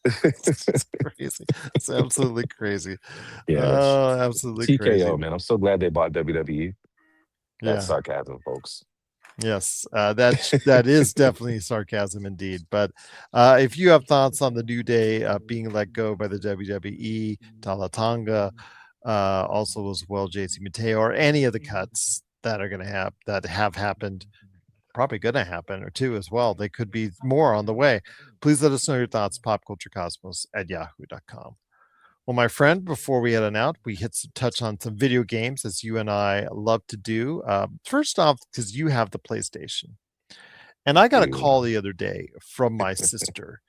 It's crazy. It's absolutely crazy. Yeah. Absolutely TKO, crazy. man. I'm so glad they bought WWE. That's sarcasm, folks. Yes, that is definitely sarcasm indeed. But if you have thoughts on the New Day being let go by the WWE, Talatanga, also as well JC Mateo, or any of the cuts that are going to have happened, probably going to happen or two as well. They could be more on the way. Please let us know your thoughts. popculturecosmos@yahoo.com. Well, my friend, before we head on out, we touch on some video games as you and I love to do. First off, because you have the PlayStation. And I got a call the other day from my sister.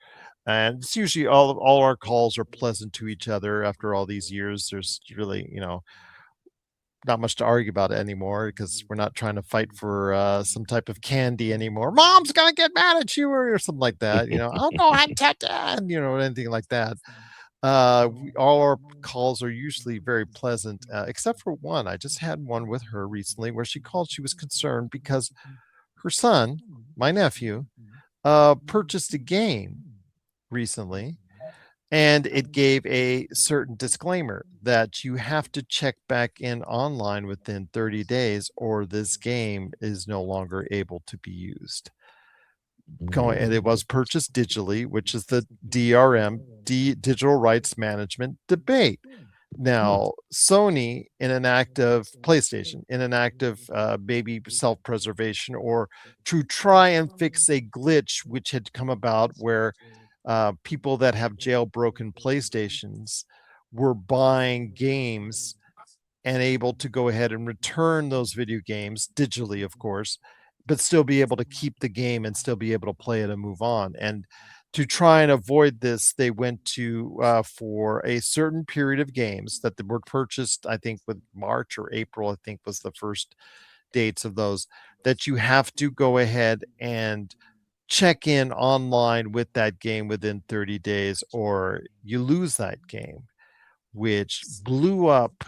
And it's usually all our calls are pleasant to each other after all these years. There's really, not much to argue about anymore because we're not trying to fight for some type of candy anymore. Mom's going to get mad at you or something like that. I'll go ahead and tap that, anything like that. All our calls are usually very pleasant, except for one. I just had one with her recently where she called. She was concerned because her son, my nephew, purchased a game recently, and it gave a certain disclaimer that you have to check back in online within 30 days or this game is no longer able to be used. And it was purchased digitally, which is the DRM, digital rights management debate. Now, Sony, in an act of PlayStation, in an act of maybe self-preservation or to try and fix a glitch which had come about where people that have jailbroken PlayStations were buying games and able to go ahead and return those video games digitally, of course, but still be able to keep the game and still be able to play it and move on. And to try and avoid this, they went to for a certain period of games that were purchased, I think, with March or April, I think was the first dates of those, that you have to go ahead and check in online with that game within 30 days or you lose that game, which blew up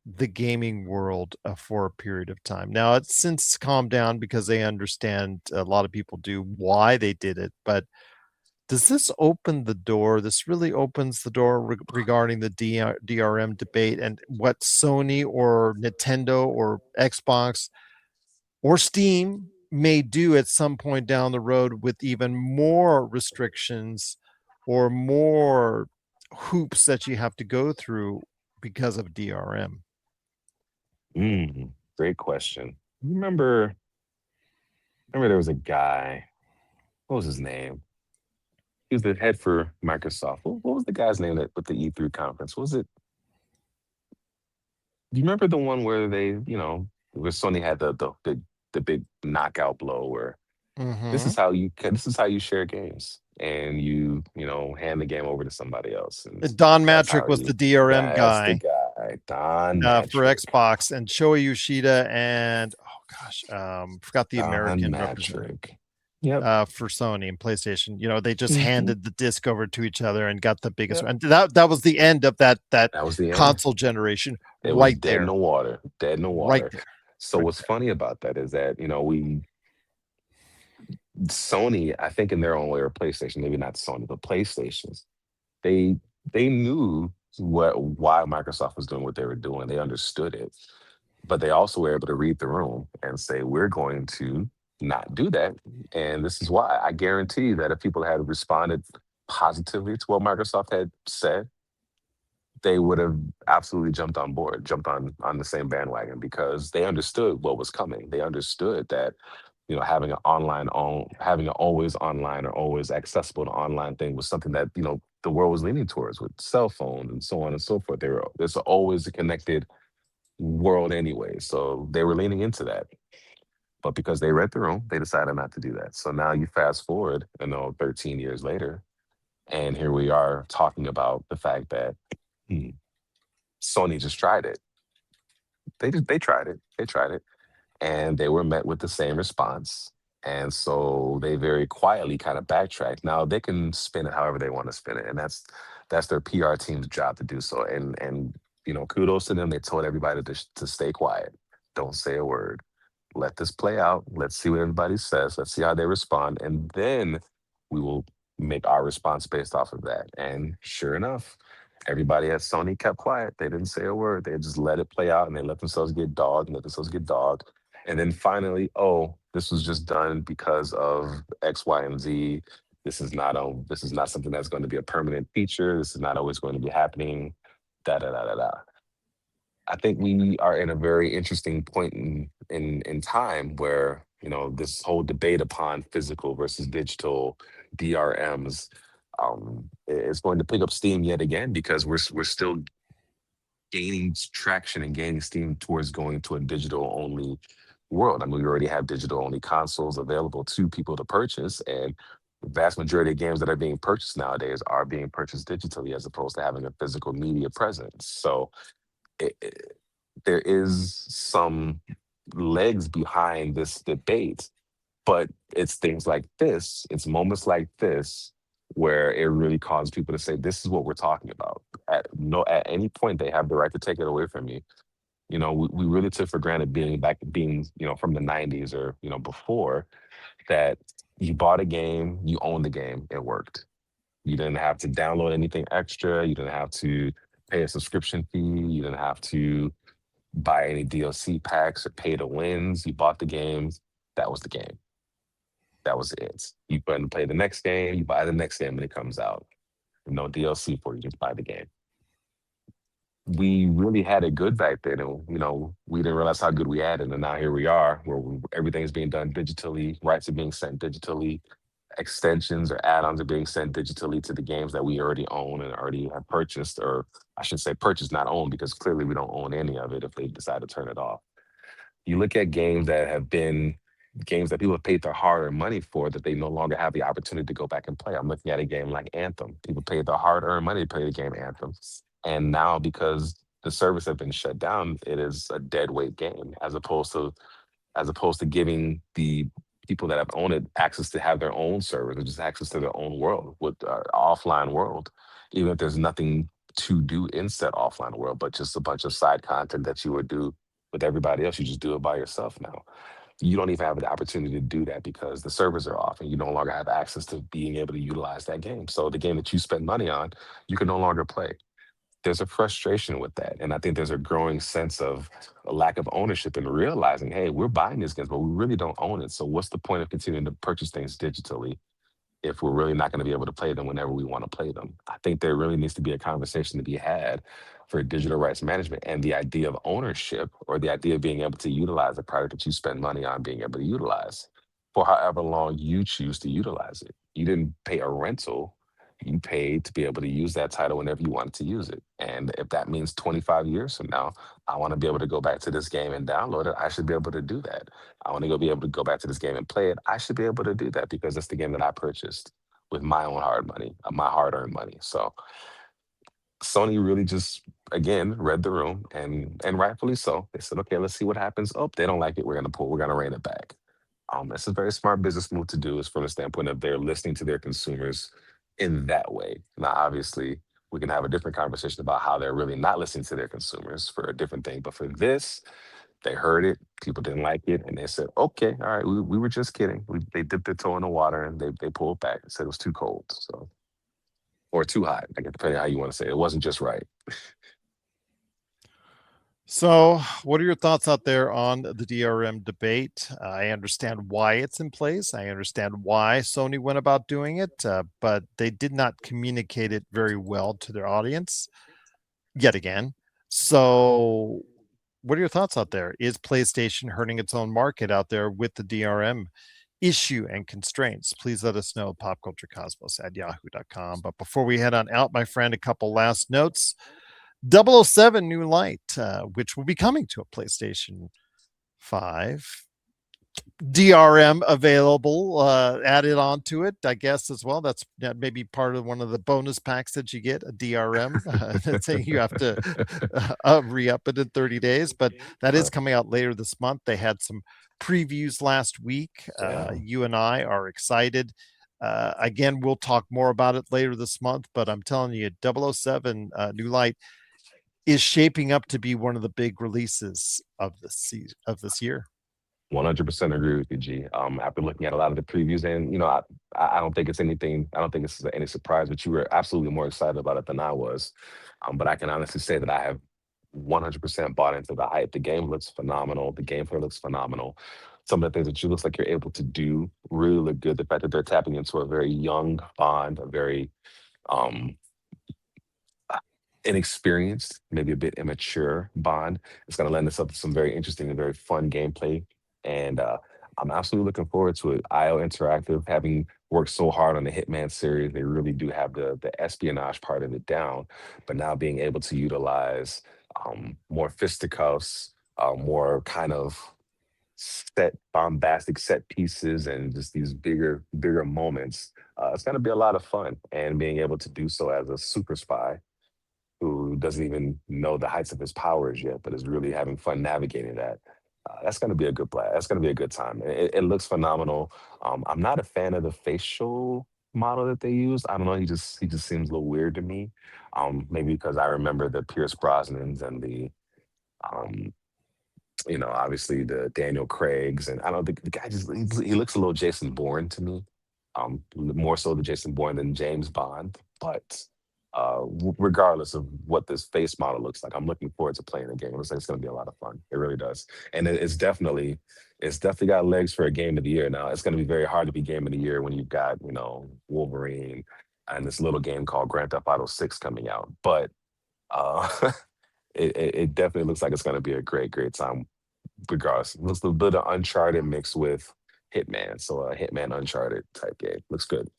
the gaming world for a period of time. Now it's since calmed down because they understand, a lot of people do, why they did it. But does this open the door? This really opens the door regarding the DRM debate and what Sony or Nintendo or Xbox or Steam may do at some point down the road with even more restrictions or more hoops that you have to go through because of DRM. Great question. Remember there was a guy. What was his name? He was the head for Microsoft. What was the guy's name that with the E3 conference? Was it? Do you remember the one where they, where Sony had the big knockout blow where this is how you share games and you hand the game over to somebody else. And Don that's Matrick how was the DRM that's the guy guy, Don for Matrick. Xbox, and Shoei Yoshida and forgot the Don American representative. Matrick. Yep. For Sony and PlayStation, they just Mhm. handed the disc over to each other and got the biggest. Yep. And that was the end of that That was the end. console generation. It was right dead there, in the water. Dead in the water. right there. So right what's funny about that is that, Sony, I think in their own way, or PlayStation, maybe not Sony, but PlayStations, they knew why Microsoft was doing what they were doing. They understood it, but they also were able to read the room and say, we're going to not do that. And this is why. I guarantee you that if people had responded positively to what Microsoft had said, they would have absolutely jumped on board, jumped on the same bandwagon because they understood what was coming. They understood that, having having an always online or always accessible to online thing was something that, the world was leaning towards with cell phones and so on and so forth. There's always a connected world anyway. So they were leaning into that. But because they read the room, they decided not to do that. So now you fast forward, 13 years later, and here we are talking about the fact that Sony just tried it. They tried it. They tried it. And they were met with the same response. And so they very quietly kind of backtracked. Now they can spin it however they want to spin it. And that's their PR team's job to do so. And kudos to them. They told everybody to stay quiet. Don't say a word. Let this play out. Let's see what everybody says. Let's see how they respond. And then we will make our response based off of that. And sure enough, everybody at Sony kept quiet. They didn't say a word. They just let it play out and they let themselves get dogged and let themselves get dogged. And then finally, this was just done because of X, Y, and Z. This is not something that's going to be a permanent feature. This is not always going to be happening. Da da da da da. I think we are in a very interesting point in time where this whole debate upon physical versus digital DRMs is going to pick up steam yet again because we're still gaining traction and gaining steam towards going to a digital only world. I mean, we already have digital only consoles available to people to purchase, and the vast majority of games that are being purchased nowadays are being purchased digitally as opposed to having a physical media presence. So there is some legs behind this debate, but it's things like this, it's moments like this where it really causes people to say, this is what we're talking about. At any point, they have the right to take it away from you. We really took for granted being from the 90s or, before that you bought a game, you owned the game, it worked. You didn't have to download anything extra. You didn't have to pay a subscription fee. You didn't have to buy any DLC packs or pay to wins. You bought the game. That was the game. That was it. You go and play the next game. You buy the next game when it comes out. No DLC for you. Just buy the game. We really had it good back then. And, we didn't realize how good we had it. And now here we are where everything's being done digitally. Rights are being sent digitally. extensions or add-ons are being sent digitally to the games that we already own and already have purchased, or I should say purchased, not own, because clearly we don't own any of it if they decide to turn it off. You look at games that have been games that people have paid their hard-earned money for that they no longer have the opportunity to go back and play. I'm looking at a game like Anthem. People paid their hard-earned money to play the game Anthem. And now because the service has been shut down, it is a dead weight game as opposed to giving the people that have owned it access to have their own servers or just access to their own world with offline world, even if there's nothing to do in said offline world, but just a bunch of side content that you would do with everybody else. You just do it by yourself now. You don't even have the opportunity to do that because the servers are off and you no longer have access to being able to utilize that game. So the game that you spend money on, you can no longer play. There's a frustration with that. And I think there's a growing sense of a lack of ownership and realizing, hey, we're buying these games, but we really don't own it. So what's the point of continuing to purchase things digitally if we're really not going to be able to play them whenever we want to play them? I think there really needs to be a conversation to be had for digital rights management and the idea of ownership, or the idea of being able to utilize the product that you spend money on being able to utilize for however long you choose to utilize it. You didn't pay a rental. You paid to be able to use that title whenever you wanted to use it. And if that means 25 years from now, I want to be able to go back to this game and download it, I should be able to do that. I want to be able to go back to this game and play it, I should be able to do that because it's the game that I purchased with my own hard money, my hard-earned money. So Sony really just again read the room, and rightfully so. They said, okay, let's see what happens. Oh, they don't like it. We're gonna rein it back. It's a very smart business move to do, is from the standpoint of they're listening to their consumers in that way. Now, obviously, we can have a different conversation about how they're really not listening to their consumers for a different thing. But for this, they heard it, people didn't like it, and they said, okay, all right, we were just kidding. They dipped their toe in the water and they pulled back and said it was too cold. So, or too hot, I guess, depending on how you want to say it. It wasn't just right. So, what are your thoughts out there on the DRM debate? I understand why it's in place. I understand why Sony went about doing it, but they did not communicate it very well to their audience yet again. So, what are your thoughts out there? Is PlayStation hurting its own market out there with the DRM issue and constraints? Please let us know, popculturecosmos@yahoo.com. But before we head on out, my friend, a couple last notes. 007 New Light, which will be coming to a PlayStation 5. DRM available, added onto it, I guess, as well. That's maybe part of one of the bonus packs that you get, a DRM. Saying you have to re-up it in 30 days, but that is coming out later this month. They had some previews last week. You and I are excited. Again, we'll talk more about it later this month, but I'm telling you, 007 New Light is shaping up to be one of the big releases of this year. 100% agree with you, G. After looking at a lot of the previews, and I don't think it's anything. I don't think it's any surprise, but you were absolutely more excited about it than I was. But I can honestly say that I have 100% bought into the hype. The game looks phenomenal. The gameplay looks phenomenal. Some of the things that you looks like you're able to do really look good. The fact that they're tapping into a very young Bond, a very inexperienced, maybe a bit immature Bond, it's going to lend itself to some very interesting and very fun gameplay. And I'm absolutely looking forward to it. IO Interactive, having worked so hard on the Hitman series, they really do have the espionage part of it down. But now being able to utilize more fisticuffs, more kind of bombastic set pieces, and just these bigger moments, it's going to be a lot of fun. And being able to do so as a super spy who doesn't even know the heights of his powers yet, but is really having fun navigating that. That's going to be a good blast. That's going to be a good time. It looks phenomenal. I'm not a fan of the facial model that they use. I don't know. He just seems a little weird to me. Maybe because I remember the Pierce Brosnans and the, obviously the Daniel Craigs, and I don't think the guy he looks a little Jason Bourne to me. More so the Jason Bourne than James Bond, but. Regardless of what this face model looks like, I'm looking forward to playing the game. It looks like it's going to be a lot of fun. It really does, and it's definitely got legs for a game of the year. Now it's going to be very hard to be game of the year when you've got Wolverine and this little game called Grand Theft Auto 6 coming out. But it definitely looks like it's going to be a great time. Regardless, it looks a bit of Uncharted mixed with Hitman. So a Hitman Uncharted type game. Looks good.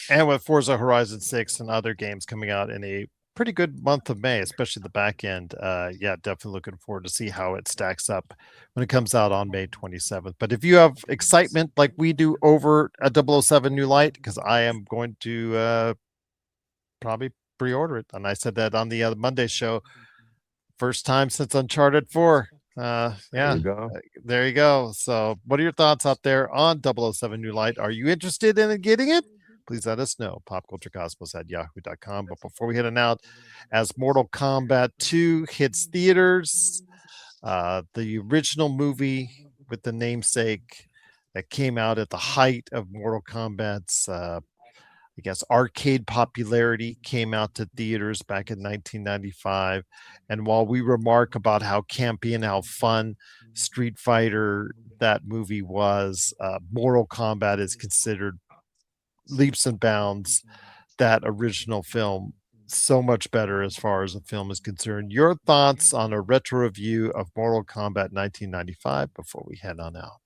And with Forza Horizon 6 and other games coming out in a pretty good month of May, especially the back end. Yeah, definitely looking forward to see how it stacks up when it comes out on May 27th. But if you have excitement like we do over a 007 New Light, because I am going to probably pre-order it. And I said that on the Monday show. First time since Uncharted 4. There Yeah, you go. there you go. So what are your thoughts out there on 007 New Light? Are you interested in getting it? Please let us know. Popculturecosmos@yahoo.com. But before we head on out, as Mortal Kombat 2 hits theaters, the original movie with the namesake that came out at the height of Mortal Kombat's I guess arcade popularity came out to theaters back in 1995. And while we remark about how campy and how fun Street Fighter that movie was, Mortal Kombat is considered leaps and bounds that original film so much better as far as the film is concerned. Your thoughts on a retro review of Mortal Kombat 1995 before we head on out?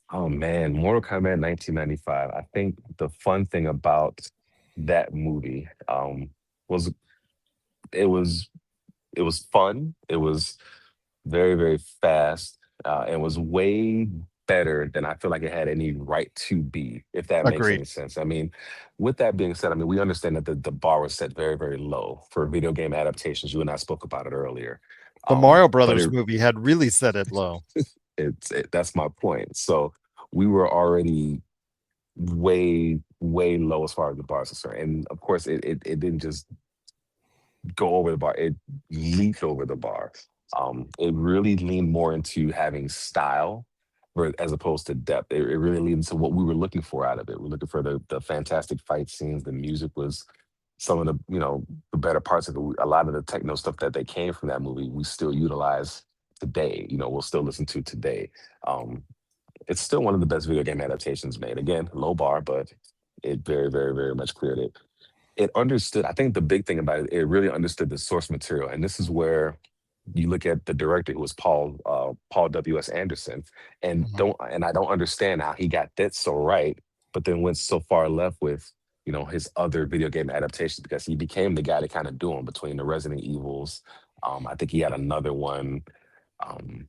Oh man, Mortal Kombat 1995. I think the fun thing about that movie was it was it was fun. It was very, very fast, and was way better than I feel like it had any right to be, if that makes Agreed. any sense. I mean, with that being said, I mean, we understand that the bar was set very, very low for video game adaptations. You and I spoke about it earlier. The Mario But Brothers movie had really set it low. that's my point. So we were already way, way low as far as the bar is concerned. And of course, it didn't just go over the bar, it leaped over the bar. It really leaned more into having style as opposed to depth. It really leaned into what we were looking for out of it. We're looking for the fantastic fight scenes. The music was some of the, the better parts of it. A lot of the techno stuff that they came from that movie, we still utilize today. We'll still listen to today. It's still one of the best video game adaptations made. Again, low bar, but it very, very, very much cleared it. It understood, I think the big thing about it, it really understood the source material. And this is where you look at the director, who was Paul W.S. Anderson, and Mhm. I don't understand how he got that so right, but then went so far left with, his other video game adaptations, because he became the guy to kind of do them between the Resident Evils. I think he had another one. Um,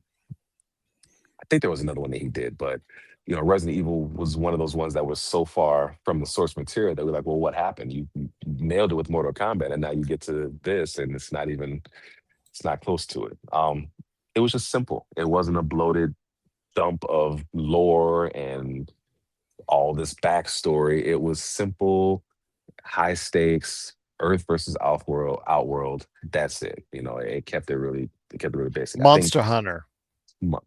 I think there was another one that he did, but Resident Evil was one of those ones that was so far from the source material that we're like, well, what happened? You nailed it with Mortal Kombat, and now you get to this, and it's not close to it. It was just simple. It wasn't a bloated dump of lore and all this backstory. It was simple, high stakes, Earth versus Outworld. That's it. It kept it really basic. I think Monster Hunter.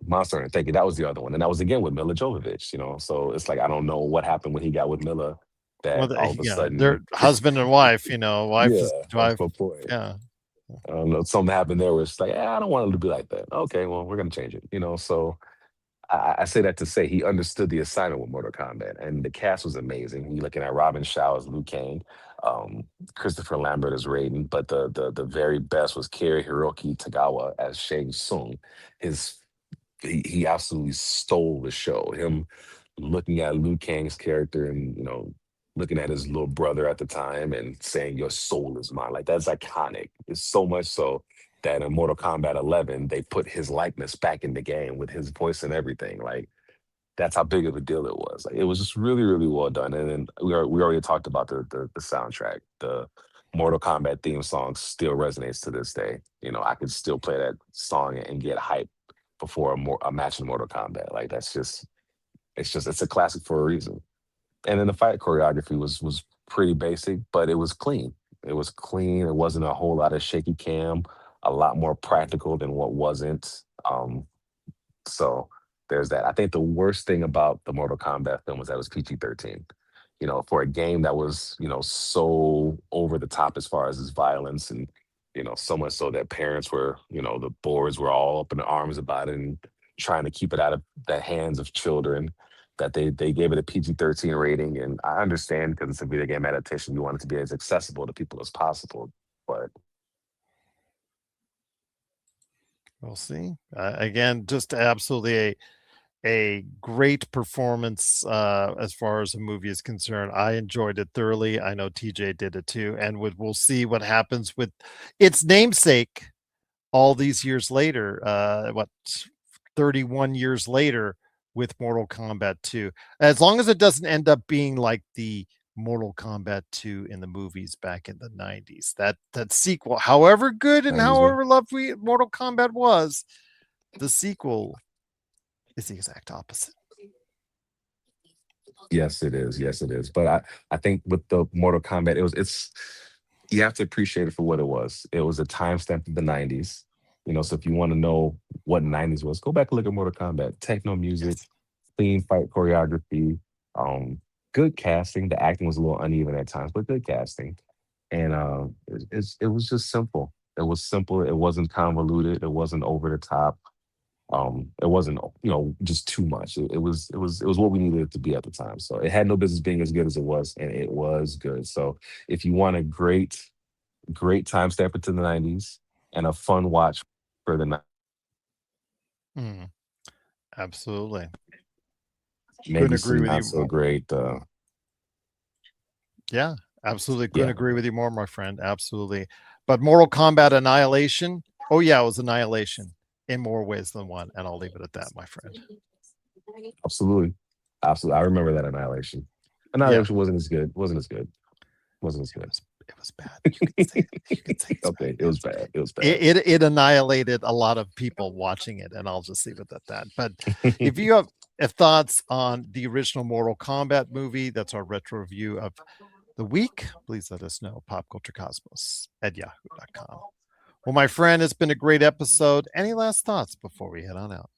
Monster Hunter. Thank you. That was the other one, and that was again with Mila Jovovich. So it's like I don't know what happened when he got with Mila. Well, That all of a they're sudden, husband and wife. Wife yeah, is that's wife. my point. Yeah. I don't know, something happened there where it's like, I don't want it to be like that. Okay, well, we're gonna change it. So I say that to say he understood the assignment with Mortal Kombat, and the cast was amazing. You're looking at Robin Shaw as Liu Kang, Christopher Lambert as Raiden, but the very best was Kerry Hiroki Tagawa as Shang Tsung. His he absolutely stole the show. Him looking at Liu Kang's character and looking at his little brother at the time and saying, "Your soul is mine." Like that's iconic. It's so much so that in Mortal Kombat 11 they put his likeness back in the game with his voice and everything. Like that's how big of a deal it was. Like it was just really, really well done. And then we already talked about the soundtrack. The Mortal Kombat theme song still resonates to this day. I could still play that song and get hype before a match in Mortal Kombat. Like that's just it's a classic for a reason. And then the fight choreography was pretty basic, but it was clean. It was clean. It wasn't a whole lot of shaky cam. A lot more practical than what wasn't. So there's that. I think the worst thing about the Mortal Kombat film was that it was PG-13. For a game that was, so over the top as far as its violence, and, so much so that parents were, the boards were all up in arms about it and trying to keep it out of the hands of children, that they gave it a PG-13 rating. And I understand, because it's a video game adaptation, you want it to be as accessible to people as possible. But We'll see. Again, just absolutely a great performance as far as the movie is concerned. I enjoyed it thoroughly. I know TJ did it too, and we'll see what happens with its namesake all these years later. 31 years later with Mortal Kombat 2. As long as it doesn't end up being like the Mortal Kombat 2 in the movies back in the 90s. That sequel, however good and however lovely Mortal Kombat was, the sequel is the exact opposite. Yes, it is. Yes, it is. But I think with the Mortal Kombat, it's you have to appreciate it for what it was. It was a timestamp of the 90s. So if you want to know what 90s was, go back and look at Mortal Kombat. Techno music, clean fight choreography, good casting. The acting was a little uneven at times, but good casting. And it was just simple. It was simple. It wasn't convoluted. It wasn't over the top. It wasn't, just too much. It was what we needed it to be at the time. So it had no business being as good as it was, and it was good. So if you want a great time step into the 90s and a fun watch for the night. Absolutely. Maybe some not so great. Yeah, absolutely. Couldn't agree with you more, my friend. Absolutely. But Mortal Kombat Annihilation. Oh yeah, it was Annihilation in more ways than one. And I'll leave it at that, my friend. Absolutely. I remember that Annihilation. Annihilation wasn't as good. Wasn't as good. It was bad. You could say it's okay, it was bad. It was bad. It annihilated a lot of people watching it, and I'll just leave it at that. But if you have thoughts on the original Mortal Kombat movie, that's our retro review of the week. Please let us know. popculturecosmos@yahoo.com. Well, my friend, it's been a great episode. Any last thoughts before we head on out?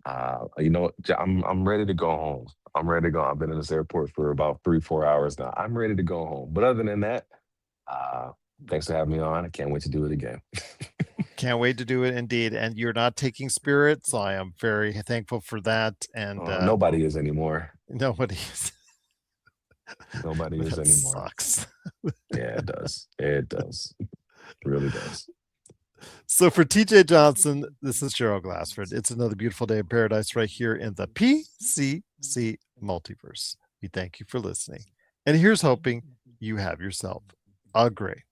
I'm ready to go home. I'm ready to go. I've been in this airport for about 3-4 hours now. I'm ready to go home. But other than that, thanks for having me on. I can't wait to do it again. Can't wait to do it indeed. And you're not taking Spirit, so I am very thankful for that. And nobody is anymore. Nobody is. Nobody is anymore. Sucks. Yeah, it does. It does. It really does. So for TJ Johnson, this is Gerald Glassford. It's another beautiful day in paradise right here in the PCC Multiverse. We thank you for listening. And here's hoping you have yourself a great